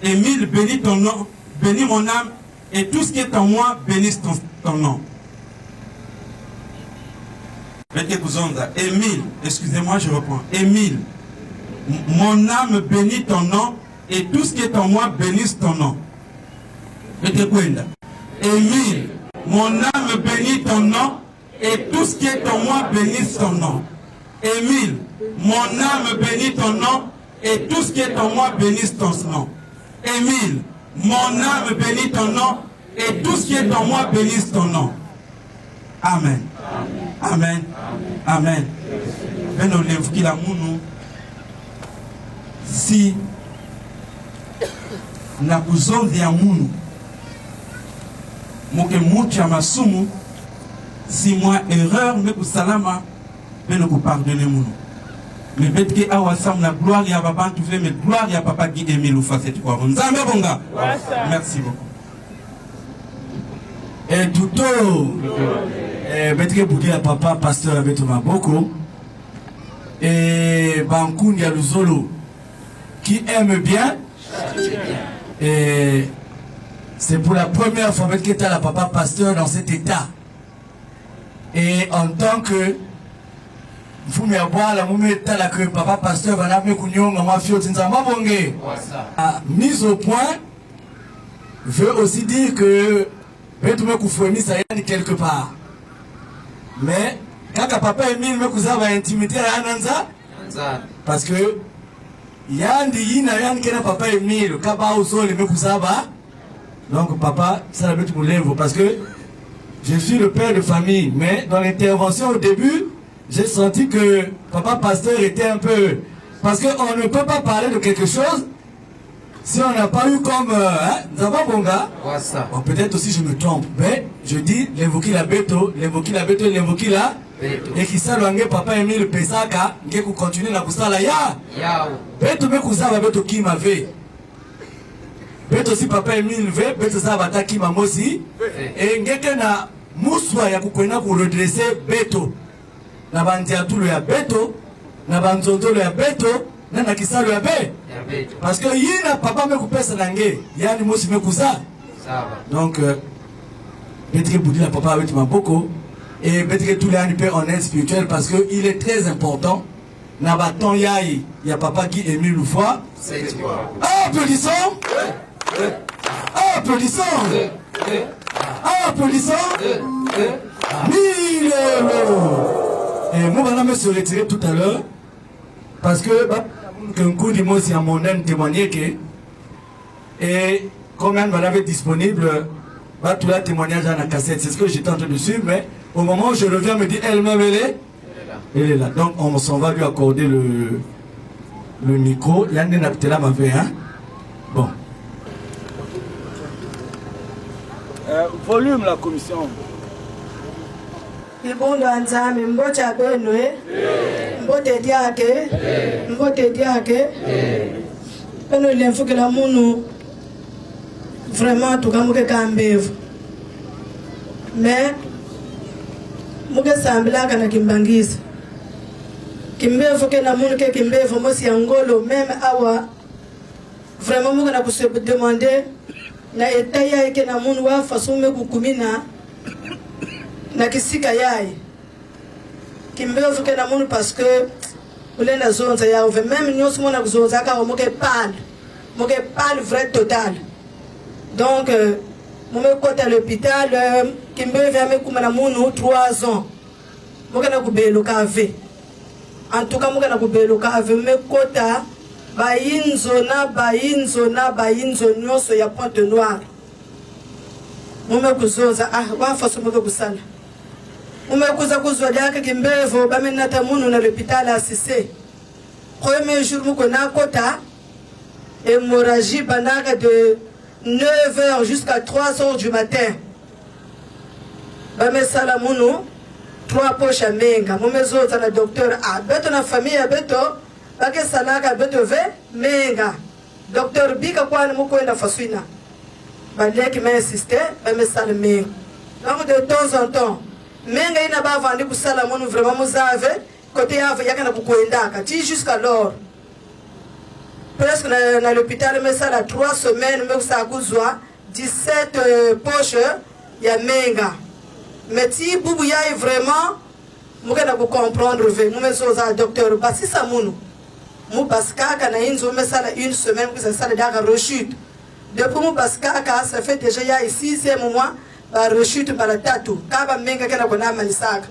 Émile, bénis ton nom, bénis mon âme, et tout ce qui est en moi, bénisse ton nom. Émile, excusez-moi, je reprends. Émile, mon âme bénit ton nom, et tout ce qui est en moi, bénisse ton nom. Émile, mon âme bénit ton nom, et tout ce qui est en moi, bénisse ton nom. Émile, mon âme bénit ton nom, et tout ce qui est en moi, bénisse ton nom. Émile, mon âme bénit ton nom, et tout ce qui est en moi, bénisse ton nom. Amen. Amen. Amen. Si na kuzonzi ya munu moke mucha masumu si moi erreur me ku salama me no ku pardonner mon mais betke awa sam la gloire ya baba tu fais mais gloire ya papa Guy Émile Loufa cette fois nzambe bonga merci beaucoup et tuto betke budi ya papa pasteur Beto Maboko et Bankoun ya Luzolo qui aime bien et c'est pour la première fois que tu as la papa pasteur dans cet état. Et en tant que vous me voir la que papa pasteur va n'avoir mise au point veut aussi dire que quelque part. Mais quand papa Émile me va intimider à Ananza, parce que Yandi Yina Yan Kena papa Émile, Kaba au sol et me donc papa, ça la bête me lève parce que je suis le père de famille, mais dans l'intervention au début, j'ai senti que papa pasteur était un peu... Parce qu'on ne peut pas parler de quelque chose si on n'a pas eu comme... Zaba Bonga. Bon, peut-être aussi je me trompe, mais je dis l'invoquer la Beto, l'invoquer la Beto, l'invoquer la... Et qui ça l'angue papa Émile Pesaka, qui continue la kusala ya. Beto me kusala Beto qui m'avait. Beto si papa Émile veut, Beto ça va attaquer mamosi. Et ngeke na muswa ya kukwena ku redresser Beto. Na bandiatulo ya Beto, na banzondolo ya Beto, na kisalo ya Beto. Parce que yina papa me kupesa nange, yani mosi me kusa. Donc Beto boudi la papa avec Maboko et Beto tous les ans peut en aide spirituelle parce que il est très important. Na baton yaï, ya papa Guy Émile Loufa. Applaudissons. Applaudissons. Applaudissons. 1000 €. Et moi, je me suis retiré tout à l'heure parce que un coup de mot, c'est à mon aide témoigner que et comme elle m'avait disponible, tout le témoignage dans la cassette, c'est ce que j'étais en train de suivre, mais au moment où je reviens, me dit elle-même, elle est là. Donc on s'en va lui accorder le micro. Il y a une là m'avait hein. Bon. Volume la commission. Ibondo anzami mbocha benwe mbote diake eno lenfuke la munu vraiment tukamuke kambevu mais muke sambila kana kimbangisa kimbevu ke na munu ke kimbevu mosi angolo même awa vraiment muke na kuse demander na etaya ke na munu wa façon me kukumina na kisika yaye kimbevu ke na munu parce que ulenda zonza ya ove même nyoso mona kuzonza ka moke pal vrai total donc moke kota l'hôpital kimbevu ya me kuma na munu 3 ans moke na kubelo kave en tout cas moke na kubelo kave me kota bayinzo nyoso ya Pointe Noire moke kuzonza wa façon moke kusala umekuza kuzwa yake kimbevu bamenata munu na l'hôpital à Cissé. Premier jour muko na kota hémorragie banaka de 9h jusqu'à 3h du matin. Bamesala munu 3 poches à menga. Mumezo na docteur beto na famille ya beto bake salaka beto ve menga. Docteur bika kwa muko enda fasuina. Baleki m'a insisté bamesala menga. Donc de temps en temps menga ina ba vandi kusala monu vraiment muzave côté yave yakana kukoendaka ti jusqu'alors presque na l'hôpital mais ça la 3 semaines mais ça kuzwa 17 poches ya menga mais ti bubu yayi vraiment mukena ku comprendre ve mumezo za docteur basi sa munu mu baskaka na inzo mais ça la 1 semaine que ça la daga rechute depuis mu baskaka ça fait déjà ya 6e mois ba rechute par la tatu kaba menga kana kona manisaka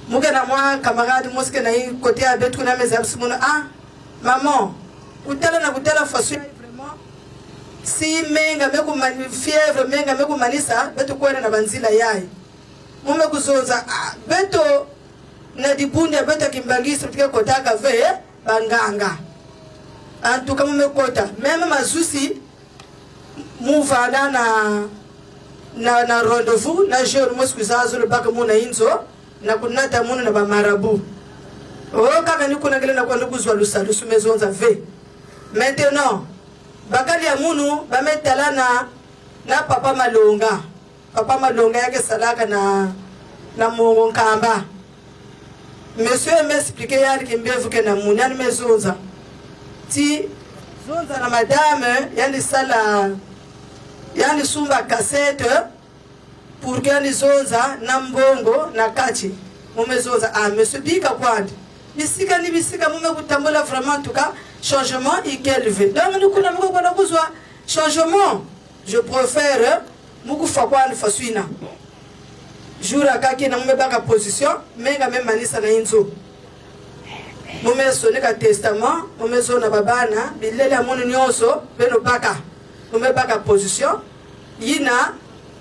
muke na mwa camarade moske na yi côté à betu na meza simuna maman utela na kutela façon vraiment si menga meku fièvre menga meku manisa betu kwenda na banzila yayi mume kuzoza beto na dibunde beto kimbangisa tike kotaka ve banganga en tout cas mume kota même mazusi muvana na rendez-vous na jeune moskuzazo le baka muna inzo na kunata muna na ba marabu o kaka ni kuna ngele na kwa ndukuzwa lusalu sumezonza ve maintenant bakali ya munu bametala na papa malonga yake salaka na mongo nkamba monsieur m'expliquer yali kimbevu ke na munu yani mezonza ti zonza na madame yani sala yani sumba cassette pour que yani zonza na mbongo na kachi mumezonza monsieur bika kwandi bisika ni bisika mume kutambola vraiment en tout cas changement élevé donc nous kuna mko kwa kuzwa changement je préfère muku fa kwani fasuina jura kaki na mume baka position menga même manisa na inzo mume sonne ka testament mume zona babana bilele amoni nyonso beno baka mume baka position yina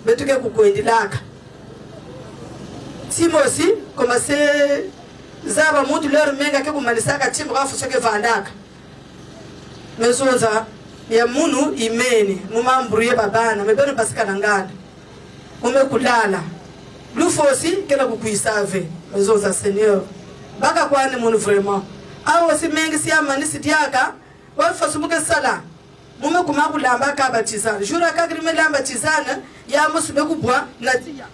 betuke kukwendilaka timo aussi commencer zaba mutu lero menga ke kumalisaka timu kafu soke vandaka mezonza ya munu imeni mumambruye babana mebeno basika nangala kulala lufosi kena kukuisave mezonza seigneur baka kwani munu vraiment awo si mengi si amani sitiaka wafasumuke sala mume kumakulamba kabatizana jura kagrime lamba tizana ya musube kubwa natia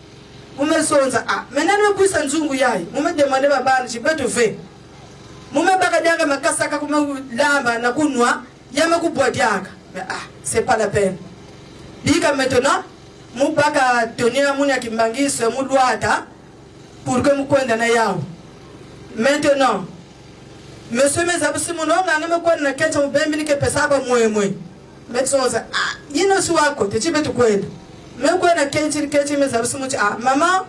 mume sonza menani wekuisa nzungu yayi mume demande babana chibeto ve mume baka dianga makasaka kume lamba na kunwa yama kubwa dianga c'est pas la peine bika maintenant mu baka tonira muni akimbangiso mu lwata pour que mu kwenda na yawo maintenant monsieur mezabusi munonga ngame kwenda na kecha mubembili ke pesaba mwemwe metsonza yino si wako techibeto kwenda mekwena kenchi mezabusi muchi mama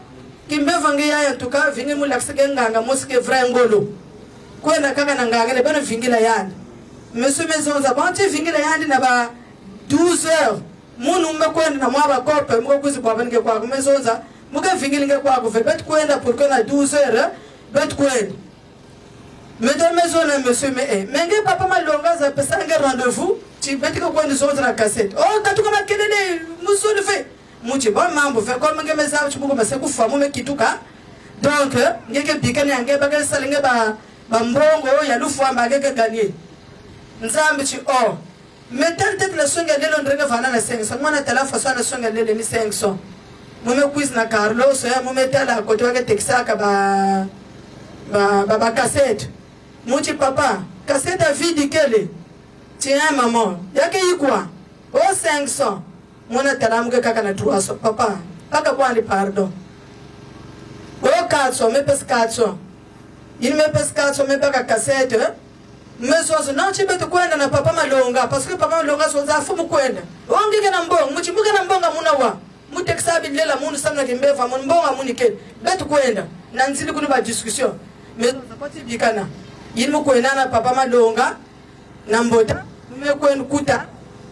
kimbevange yaya tuka vingi mulakisike nganga musike vrai ngolo kwena kaka na nganga le bana vingila yani monsieur mezonza bonte vingila yani na ba 12 heures munu mekwenda na mwaba kope mko kuzi kwa banike kwa mezonza muka vingilinge kwa ko bet kwenda pour que na 12 heures bet kwenda mesdames mezona monsieur menge papa malonga za pesange rendez-vous ti betika kwenda zonza na cassette katuka makelele musole fe muchi bon mambo fe comme ngeme za chibuko base kufa mume kituka donc ngeke bikani ange baga salinge ba mbongo ya lufu amba ngeke gagner nzambi chi metal tete la songa lelo ndrenge vana na 500 mwana tala faso na songa lelo ni 500 mume quiz na Carlos ya mume tala koto wake texaka ba cassette muchi papa cassette a vide kele tiens maman yake yikwa 500 mwana talamuke kaka na 300 papa paka kwani pardon 400 me pes 400 il me pes 400 me paka cassette mesozo na chibeto kwenda na papa malonga parce que papa malonga sonza afumu kwenda ongeke na mbongo muchibuke na mbonga munawa muteksabi lela munu samna kimbeva mun mbonga munike betu kwenda na nzili kuni ba discussion mais zapati bikana yimu kwenda na papa malonga na mbota me kwenda kuta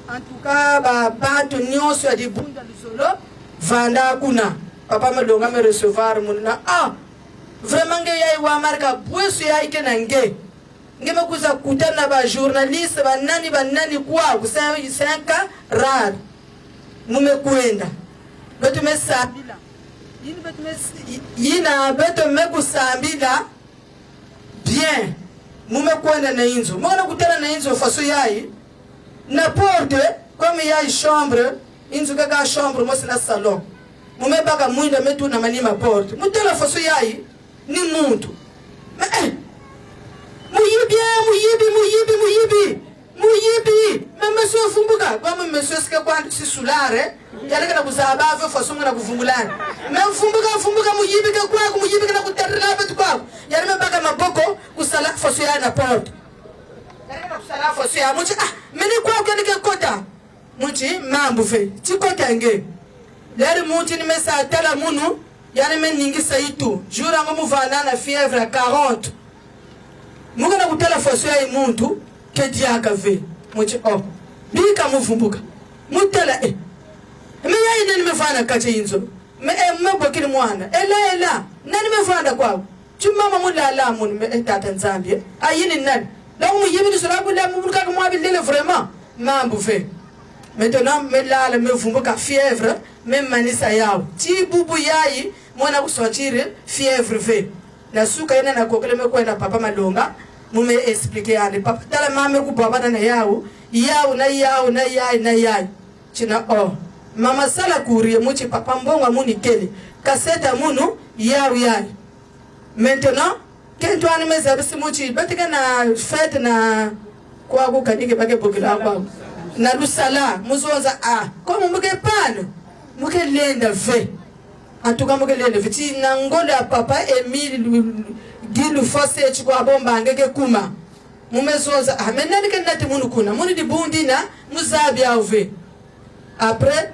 en tout cas bato nyonso ya dibunda lisolo vanda kuna papa malonga me recevoir munna vraiment nge yayi wa marka bwesu yayi kenange ngeme kuza kutana ba journaliste ba nani kwa kusema 5 rare mume kwenda betu mesambila yina betu mekusambila bien mume kwenda na inzo mwana kutana na inzo faso yayi na porte comme yayi chambre inzo kaka chambre mo sina salon mume baka mwinda metu na manima porte mutela faso yayi ni muntu muyibi monsieur fumbuka comme monsieur ske kwa si sulare yale kana kuzaba ave faso mwana kuvumbulana fumbuka muyibi ka kwa muyibi kana kuterela betu kwa yale mabaka maboko kusala faso ya na porte yale kana kusala faso ya muchi meni kwa kenike kota muchi mambu fe chikota nge lere muchi ni mesa tala munu yale meningi saitu jura ngo muvana na fièvre 40 mugana kutela faso ya muntu kediaka ve muchi bika muvumbuka mutela me yayi nani mefana kache inzo me mabokini mwana ela nani mefana kwao chumama mulala mun me tata nzambie ayini nani la mu yibi sura bula mu buka ko mwabi lele vraiment mambu fe Maintenant, me là, me vumbuka fièvre, même manisa yao. Ti bubu yai, mwana kusortir fièvre ve. Na suka ina na kokele me kwenda papa malonga, mume expliquer ane papa tala mame ku baba na yao, yao na yai. China oh. Mama sala kurie muchi papa mbonga muni kele. Kaseta munu yao yai. Maintenant, quand tu as mes abis muchi, batika na fête na kwa kukanike bake bokila kwa. Na lusala muzonza comme muke pan muke lenda ve en tout cas muke lenda ve ti na ngola papa Emile gilu fose chi kwa bomba ngeke kuma mumezonza menani ke ndati munu kuna muni di bundi na muzabi auve après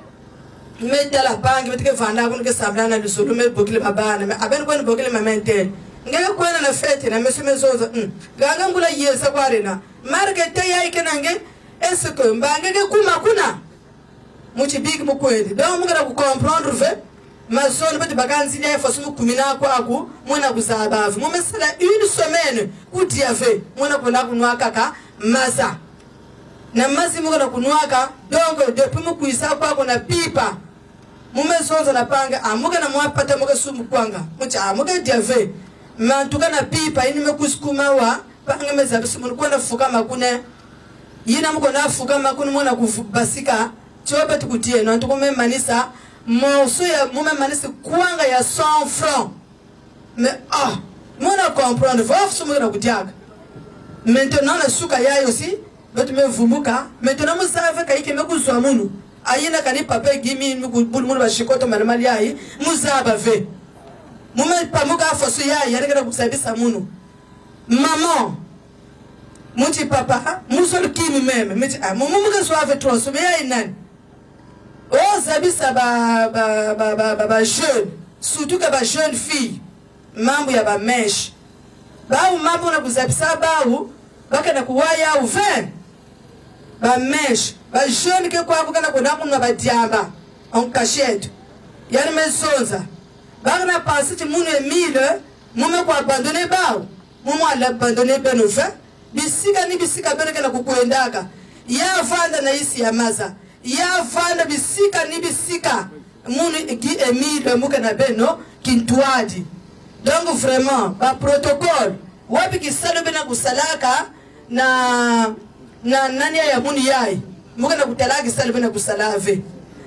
me dala pangi betike vanda kun ke sabla na lusulu me bokile babana me aben ko bokile mamentel ngeke kwena na fete na mesumezonza ganga ngula yesa kwa rena market ya ikenange est-ce que mbangeke kuma kuna muchi big mukwedi donc mungera ku comprendre ve ma zone bati bakanzi ya fasu mukumina kwaku mwana kuzaba vu mumesala une semaine kutiave mwana kuna kunwa kaka maza na mazi mungera kunwaka donc depuis mukuisa kwako na pipa mumezonza na panga amuka na mwapata muka sumu kwanga mucha amuka diave mantuka na pipa ini mekusukuma wa panga meza bisimu kwenda fuka makune yina muko nafuka makuni mwana kubasika chobe tukutie no tukume manisa morceau ya mume manisa kwanga ya 100 francs mais mwana comprendre va fumo na kutiaka maintenant na suka yayo si betu me vumuka maintenant musave kaike mekuzwa munu ayina kani papa gimi mukubulu munu bashikoto marimali yayi muzaba ve mume pamuka faso yayi yareka kusabisa munu maman muti papa musol kimi meme miti mumuka soave transformer ya inani o zabisa ba jeune surtout que ba jeune fille mambo ya ba mesh ba mambo na kuzabisa bawu bakana kuwaya u 20 ba mesh ba jeune ke kwa kana kuna ba diamba en cachette yani mesonza bakana pasiti munu Emile mume kwa abandonner bawu mumu ala abandonner benofa bisika ni bisika bereke na kukuendaka ya vanda na isi ya maza ya vanda bisika ni bisika munu ki Emile muka na beno kintuadi donc vraiment ba protocole wapi kisalo bena kusalaka na nani ya muni yai muka na kutalaka kisalo bena kusalave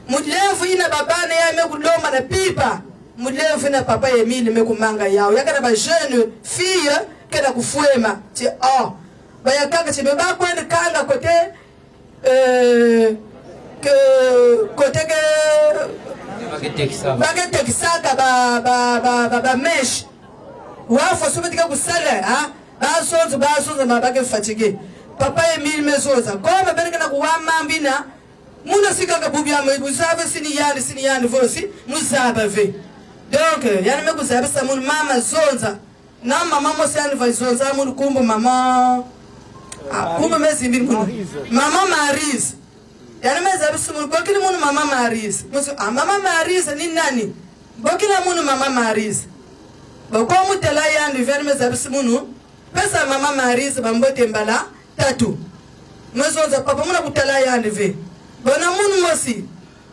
mulevu ina babana ya mekuloma na pipa mulevu ina papa Emile mekumanga yao yakana ba jeune fille kena kufuema ti baya kaka chebe ba kwenda kanga kote bagete kisaka ba mesh wafa sobetika kusala ba sonzo mabake fatigue papa Emile mezoza koma bereka na kuwama mbina muna sikanga bubya muzaba sini yani vosi muzaba ve donc yani mekuzaba sa mun mama zonza na mama mo sani va zonza mun kumbu mama kumbu mezi mbili mun mama Marise yani meza bisu mun bokili mun mama Marise musu mama Marise ni nani bokila mun mama Marise boko mutela yani vers meza bisu mun pesa mama Marise bambote mbala tatu mezonza papa muna kutela yani ve bona mun mosi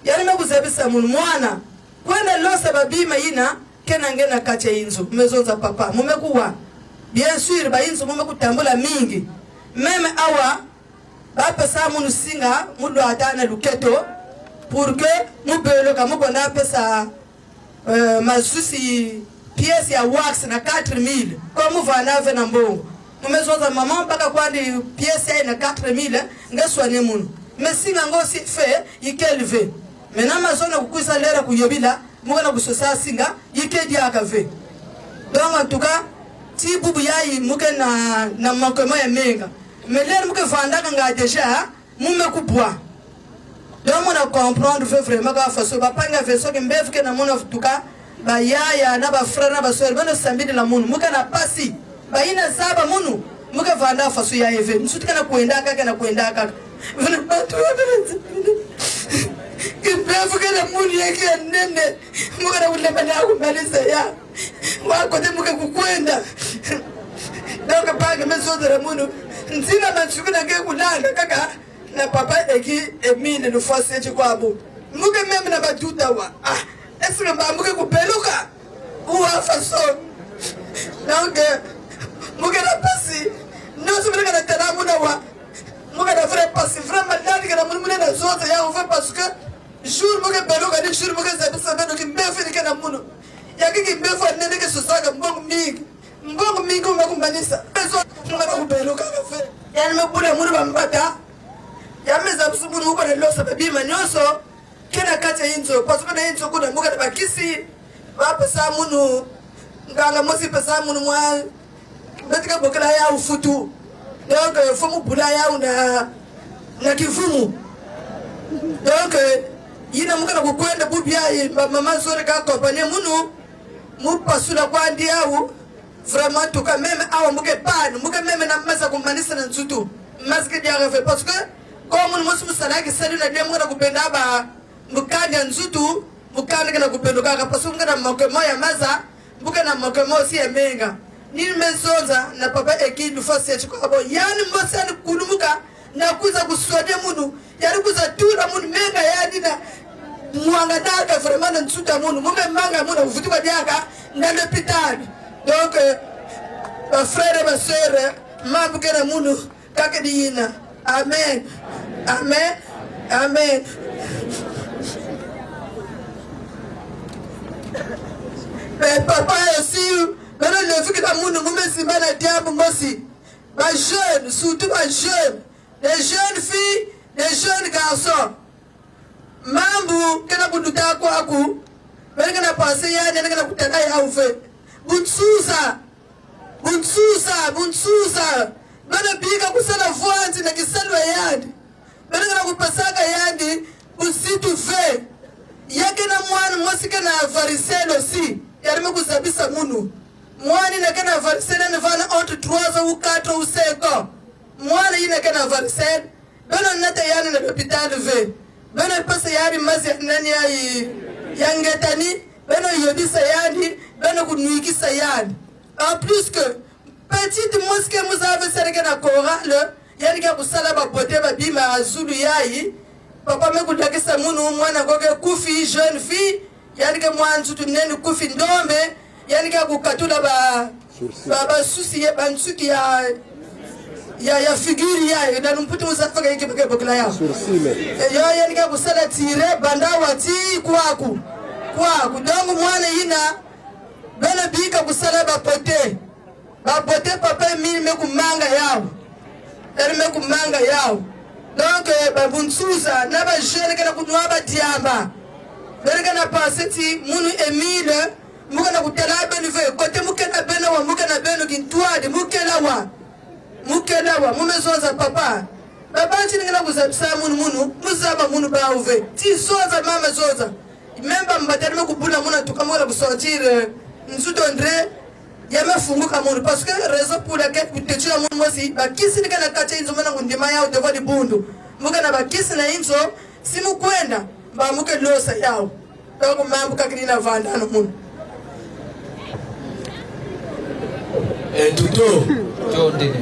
yani mekuzabisa mun mwana kwenda losa babima ina kena ngena kache inzo mezonza papa mumekuwa bien sûr ba inzo mumekutambula mingi meme awa bapa sa munu singa mudo atana luketo pour que mubelo kama kona pesa masusi pièce ya wax na 4000 comme vana ve na mbongo mumezonza mama mpaka kwandi pièce na 4000 ngeswane munu mesinga ngosi fe ikelve mena mazona kukuisa lera kuyobila mwana kusosa singa yikedi akave donc en tout cas ti bubu yayi muke na makoma ya menga meler muke vanda nga déjà mume kubwa donc mona comprendre vraiment ka faso ba panga veso ke mbevu ke na mona en tout cas ba yaya na ba frère na ba soeur bana sambidi la munu muke na pasi ba ina saba munu muke vanda faso ya eve msutika na kuenda kaka Kipefu kena muni yake ya nene muka na ulema na kumaliza ya wako te muka kukwenda na ukapanga mesoza na munu nzina machuku na kee kulanga kaka na papa eki Emile no force ti kwa bu muke même na batuta wa est-ce que ba muke kupeluka ou a façon donc muke na pasi non se muke na tena muna wa muke na vrai pasi vraiment dali kana muna na zote ya on fait parce que jour muke peluka ni jour muke zabi sabe no kimbefu ni kana muna ya kiki mbefu nene ke sosaga mbongo mingi umekumbanisa peso muke na kupeluka kafe yani mekule muna bambata yameza msubuni huko na losa babima nyoso kena kati ya inzo kwa sababu na inzo kuna muka na bakisi wapesa munu nganga mosi pesa munu mwa betika bokela ya ufutu donc fomu bula ya na kifumu donc yina muka na kukwenda bubia mama zore ka kompania munu mupasula kwa ndi au vraiment tuka meme au muke pan muke meme na masa kumanisa na nzutu maske dia refe parce que comme nous sommes salaki sali na demu na kupenda ba mukanya nzutu mukanya na kupenda kaka pasunga na mokemo ya maza mbuka na mokemo si emenga nini mesonza na papa ekidu fasi ya chiko yani mbosa ni kulumuka na kuza kuswade munu yani kuza tura munu menga yani na mwanga daka vraiment na nzuta munu mume manga munu ufutuka diaka na l'hôpital donc ma frère et ma sœur mabuke na munu kake diina amen. Amen. Amen. Mais papa aussi, maintenant le fait que ta moune nous met si mal à diable aussi. Ma jeune, surtout ma jeune, les jeunes filles, les jeunes garçons. Mambu, qu'elle a boudou ta quoi coup, mais qu'elle a passé ya, qu'elle a boudou ta ya ou fait. Bunsouza, bana biga kusala voanzi na kisalwa yandi. Bana kupasaka yandi usitu ve yake na mwana mwasika na varisel aussi yarime kusabisa munu mwani na kana varisel na vana entre 3 ou 4 ou 5 ans mwana yina kana varisel bana nata yani na l'hôpital ve bana pasa yari mazi nani ya ngetani bana yodisa yandi bana kunuikisa yandi en plus que petite mosquée vous avez serré na chorale yani ka kusala ba pote ba bima azulu yayi papa me kudakisa munu mwana goge kufi jeune fille yani ka mwanzu tunene kufi ndombe yani ka kukatula ba susi ya bansuki ya figure yayi na mputi musafaka yake bakela ya yo yani ka kusala tire bandawa ti kwaku donc mwana yina bele bika kusala ba pote papa mimi mekumanga yao elle mekumanga yao donc babunsuza na ba jeune kana kunwa ba diamba bele kana paseti munu Emile muka na kutela benu ve kote muka na beno wa muka na beno kintwade mukela wa mumezoza papa baba chini kana kuzabisa munu muzaba munu ba uve ti soza mama zoza memba mbatari mekubula muna tukamwela kusortir nsuto André yamefunguka munu parce que raison pour laquelle kutechula munu mosi bakisi nika na kacha inzo mwana kundima yao devo di bundu muka na bakisi na inzo simu kwenda ba muke losa yao donc mambu kakirina vanda no munu Tuto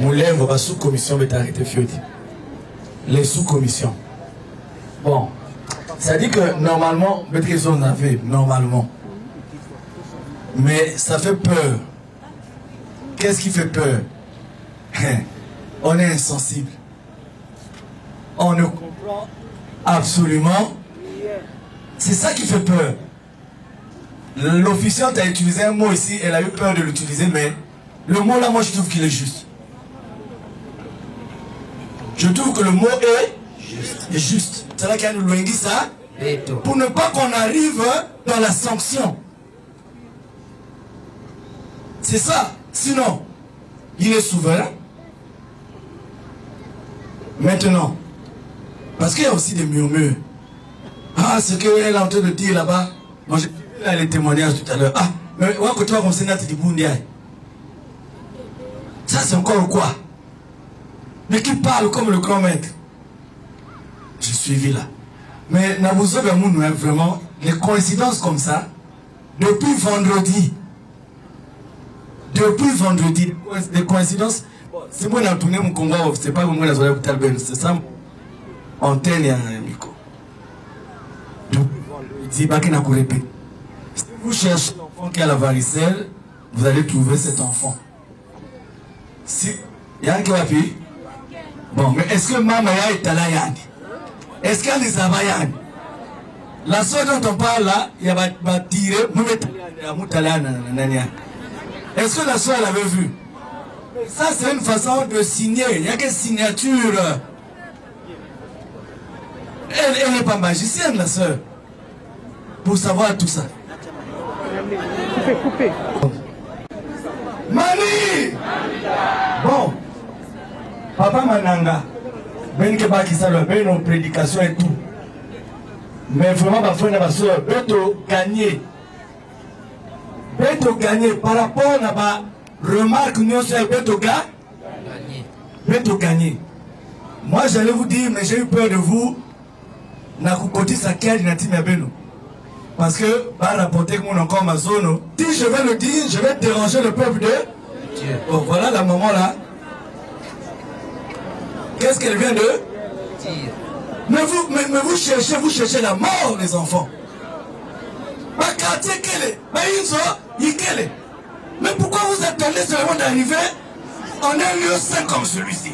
Moulembo ba sous-commission beta arrêté fioti les sous-commissions bon ça dit que normalement maîtrise on avait normalement mais ça fait peur. Qu'est-ce qui fait peur? On est insensible. On ne comprend absolument. C'est ça qui fait peur. L'officiante a utilisé un mot ici, elle a eu peur de l'utiliser, mais le mot là, moi je trouve qu'il est juste. Je trouve que le mot est juste. C'est là qu'il y a nous loin ça, pour ne pas qu'on arrive dans la sanction. C'est ça. Sinon, il est souverain. Maintenant, parce qu'il y a aussi des murmures. Ah, ce qu'elle est en train de dire là-bas. Moi, j'ai vu les témoignages tout à l'heure. Ah, mais ouais, quand tu vas comme Sénat, tu dis Boundiaï. Ça, c'est encore quoi? Mais qui parle comme le grand maître? J'ai suivi là. Mais Nabouzo Gamoun, vraiment, les coïncidences comme ça, depuis vendredi, des coïncidences, c'est moi qui ai tourné mon Congo, c'est pas moi qui ai tourné mon c'est ça. antenne et un micro. Donc, il dit bah, qu'il n'a qu'à répéter. Si vous cherchez l'enfant qui a la varicelle, vous allez trouver cet enfant. Si, il y a un qui va appuyer. Bon, mais est-ce que maman est à la yann? Est-ce qu'il y a des avayannes? La soeur dont on parle là, il y a tiré, est-ce que la soeur l'avait vu? Ça, c'est une façon de signer. Il n'y a que signature. Elle n'est pas magicienne, la soeur. Pour savoir tout ça. Coupé. Mani! Bon. Papa Mananga. Ben Keba qui salue, ben nos prédications et tout. Mais vraiment, ma frère et ma soeur, Beto gagner. Beto gagner par rapport à ma remarque, nous sommes Beto gagner. Beto gagner. Moi, j'allais vous dire, mais j'ai eu peur de vous. Nakukoti Sakia Dinati Mabeno. Parce que, par rapporter que mon encore ma zone, si je vais le dire, je vais déranger le peuple de Dieu. Bon, voilà la maman là. Qu'est-ce qu'elle vient de dire? Mais vous cherchez la mort, les enfants. Mais pourquoi vous attendez seulement d'arriver en un lieu sain comme celui-ci?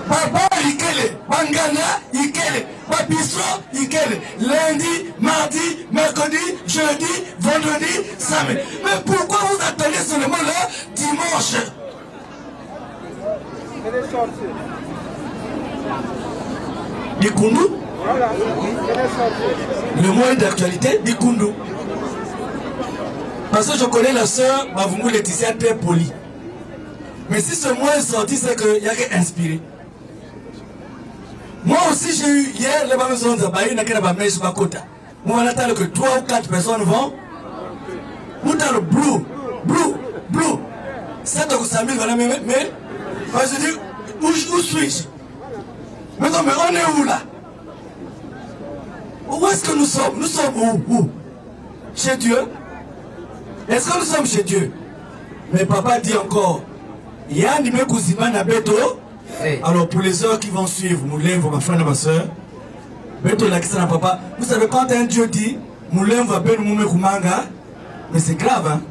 Papa Ikele, Bangana Ikele, Papisso Ikele, lundi, mardi, mercredi, jeudi, vendredi, samedi. Mais pourquoi vous attendez seulement le dimanche? Dikundu. Le mot est d'actualité, Dikundu. Parce que je connais la sœur Mavungu Laetitia très polie. Mais si ce mot est sorti, c'est qu'il n'y a qu'à inspirer. Moi aussi, j'ai eu hier, les maisons de Baï, n'a qu'à mettre sur ma côte. Moi, on attend que 3 ou 4 personnes vont. Où dans le blue. 7 ou 5 000, mais, je dis, où suis-je? Mais non, mais on est où là? Où est-ce que nous sommes? Nous sommes où? Chez Dieu? Est-ce que nous sommes chez Dieu? Mais papa dit encore, il y a un numéro Kouzima na Beto. Alors pour les heures qui vont suivre, Moulin, ma frère et ma soeur, Beto la question à papa, vous savez quand un Dieu dit, Moulin va ben Moumé Koumanga, mais c'est grave, hein?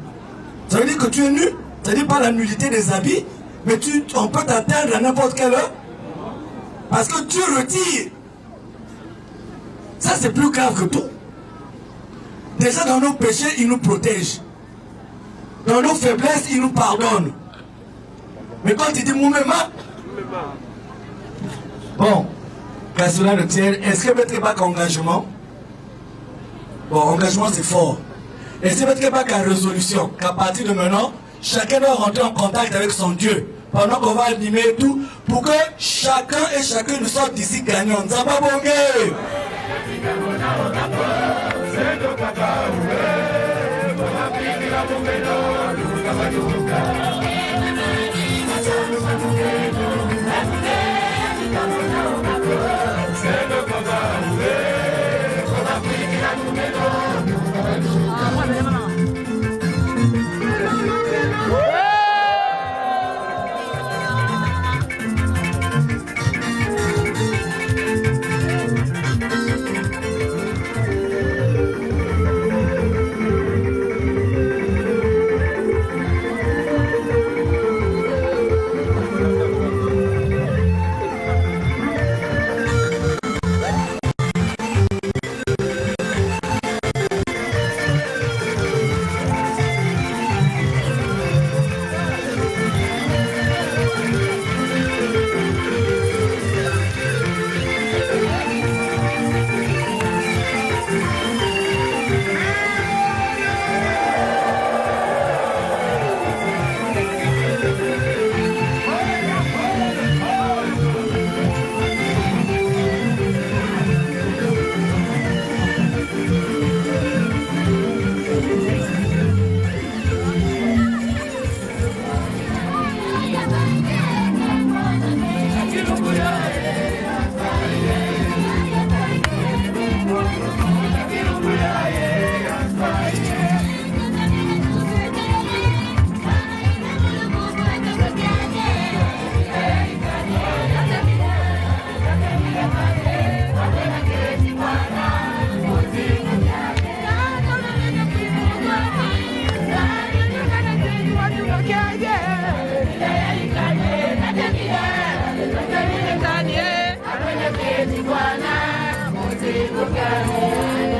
Ça veut dire que tu es nu, ça veut dire pas la nudité des habits, mais on peut t'atteindre à n'importe quelle heure. Parce que Dieu retire. Ça c'est plus grave que tout. Déjà dans nos péchés, il nous protège. Dans nos faiblesses, il nous pardonne. Mais quand il dit Moumema, bon, qu'à cela ne tienne, est-ce que mettre pas engagement? Bon, engagement c'est fort. Est-ce que mettre pas qu'à résolution, qu'à partir de maintenant, chacun doit rentrer en contact avec son Dieu pendant qu'on va animer tout pour que chacun et chacune nous sorte d'ici gagnant. Nzababonge! Thank you.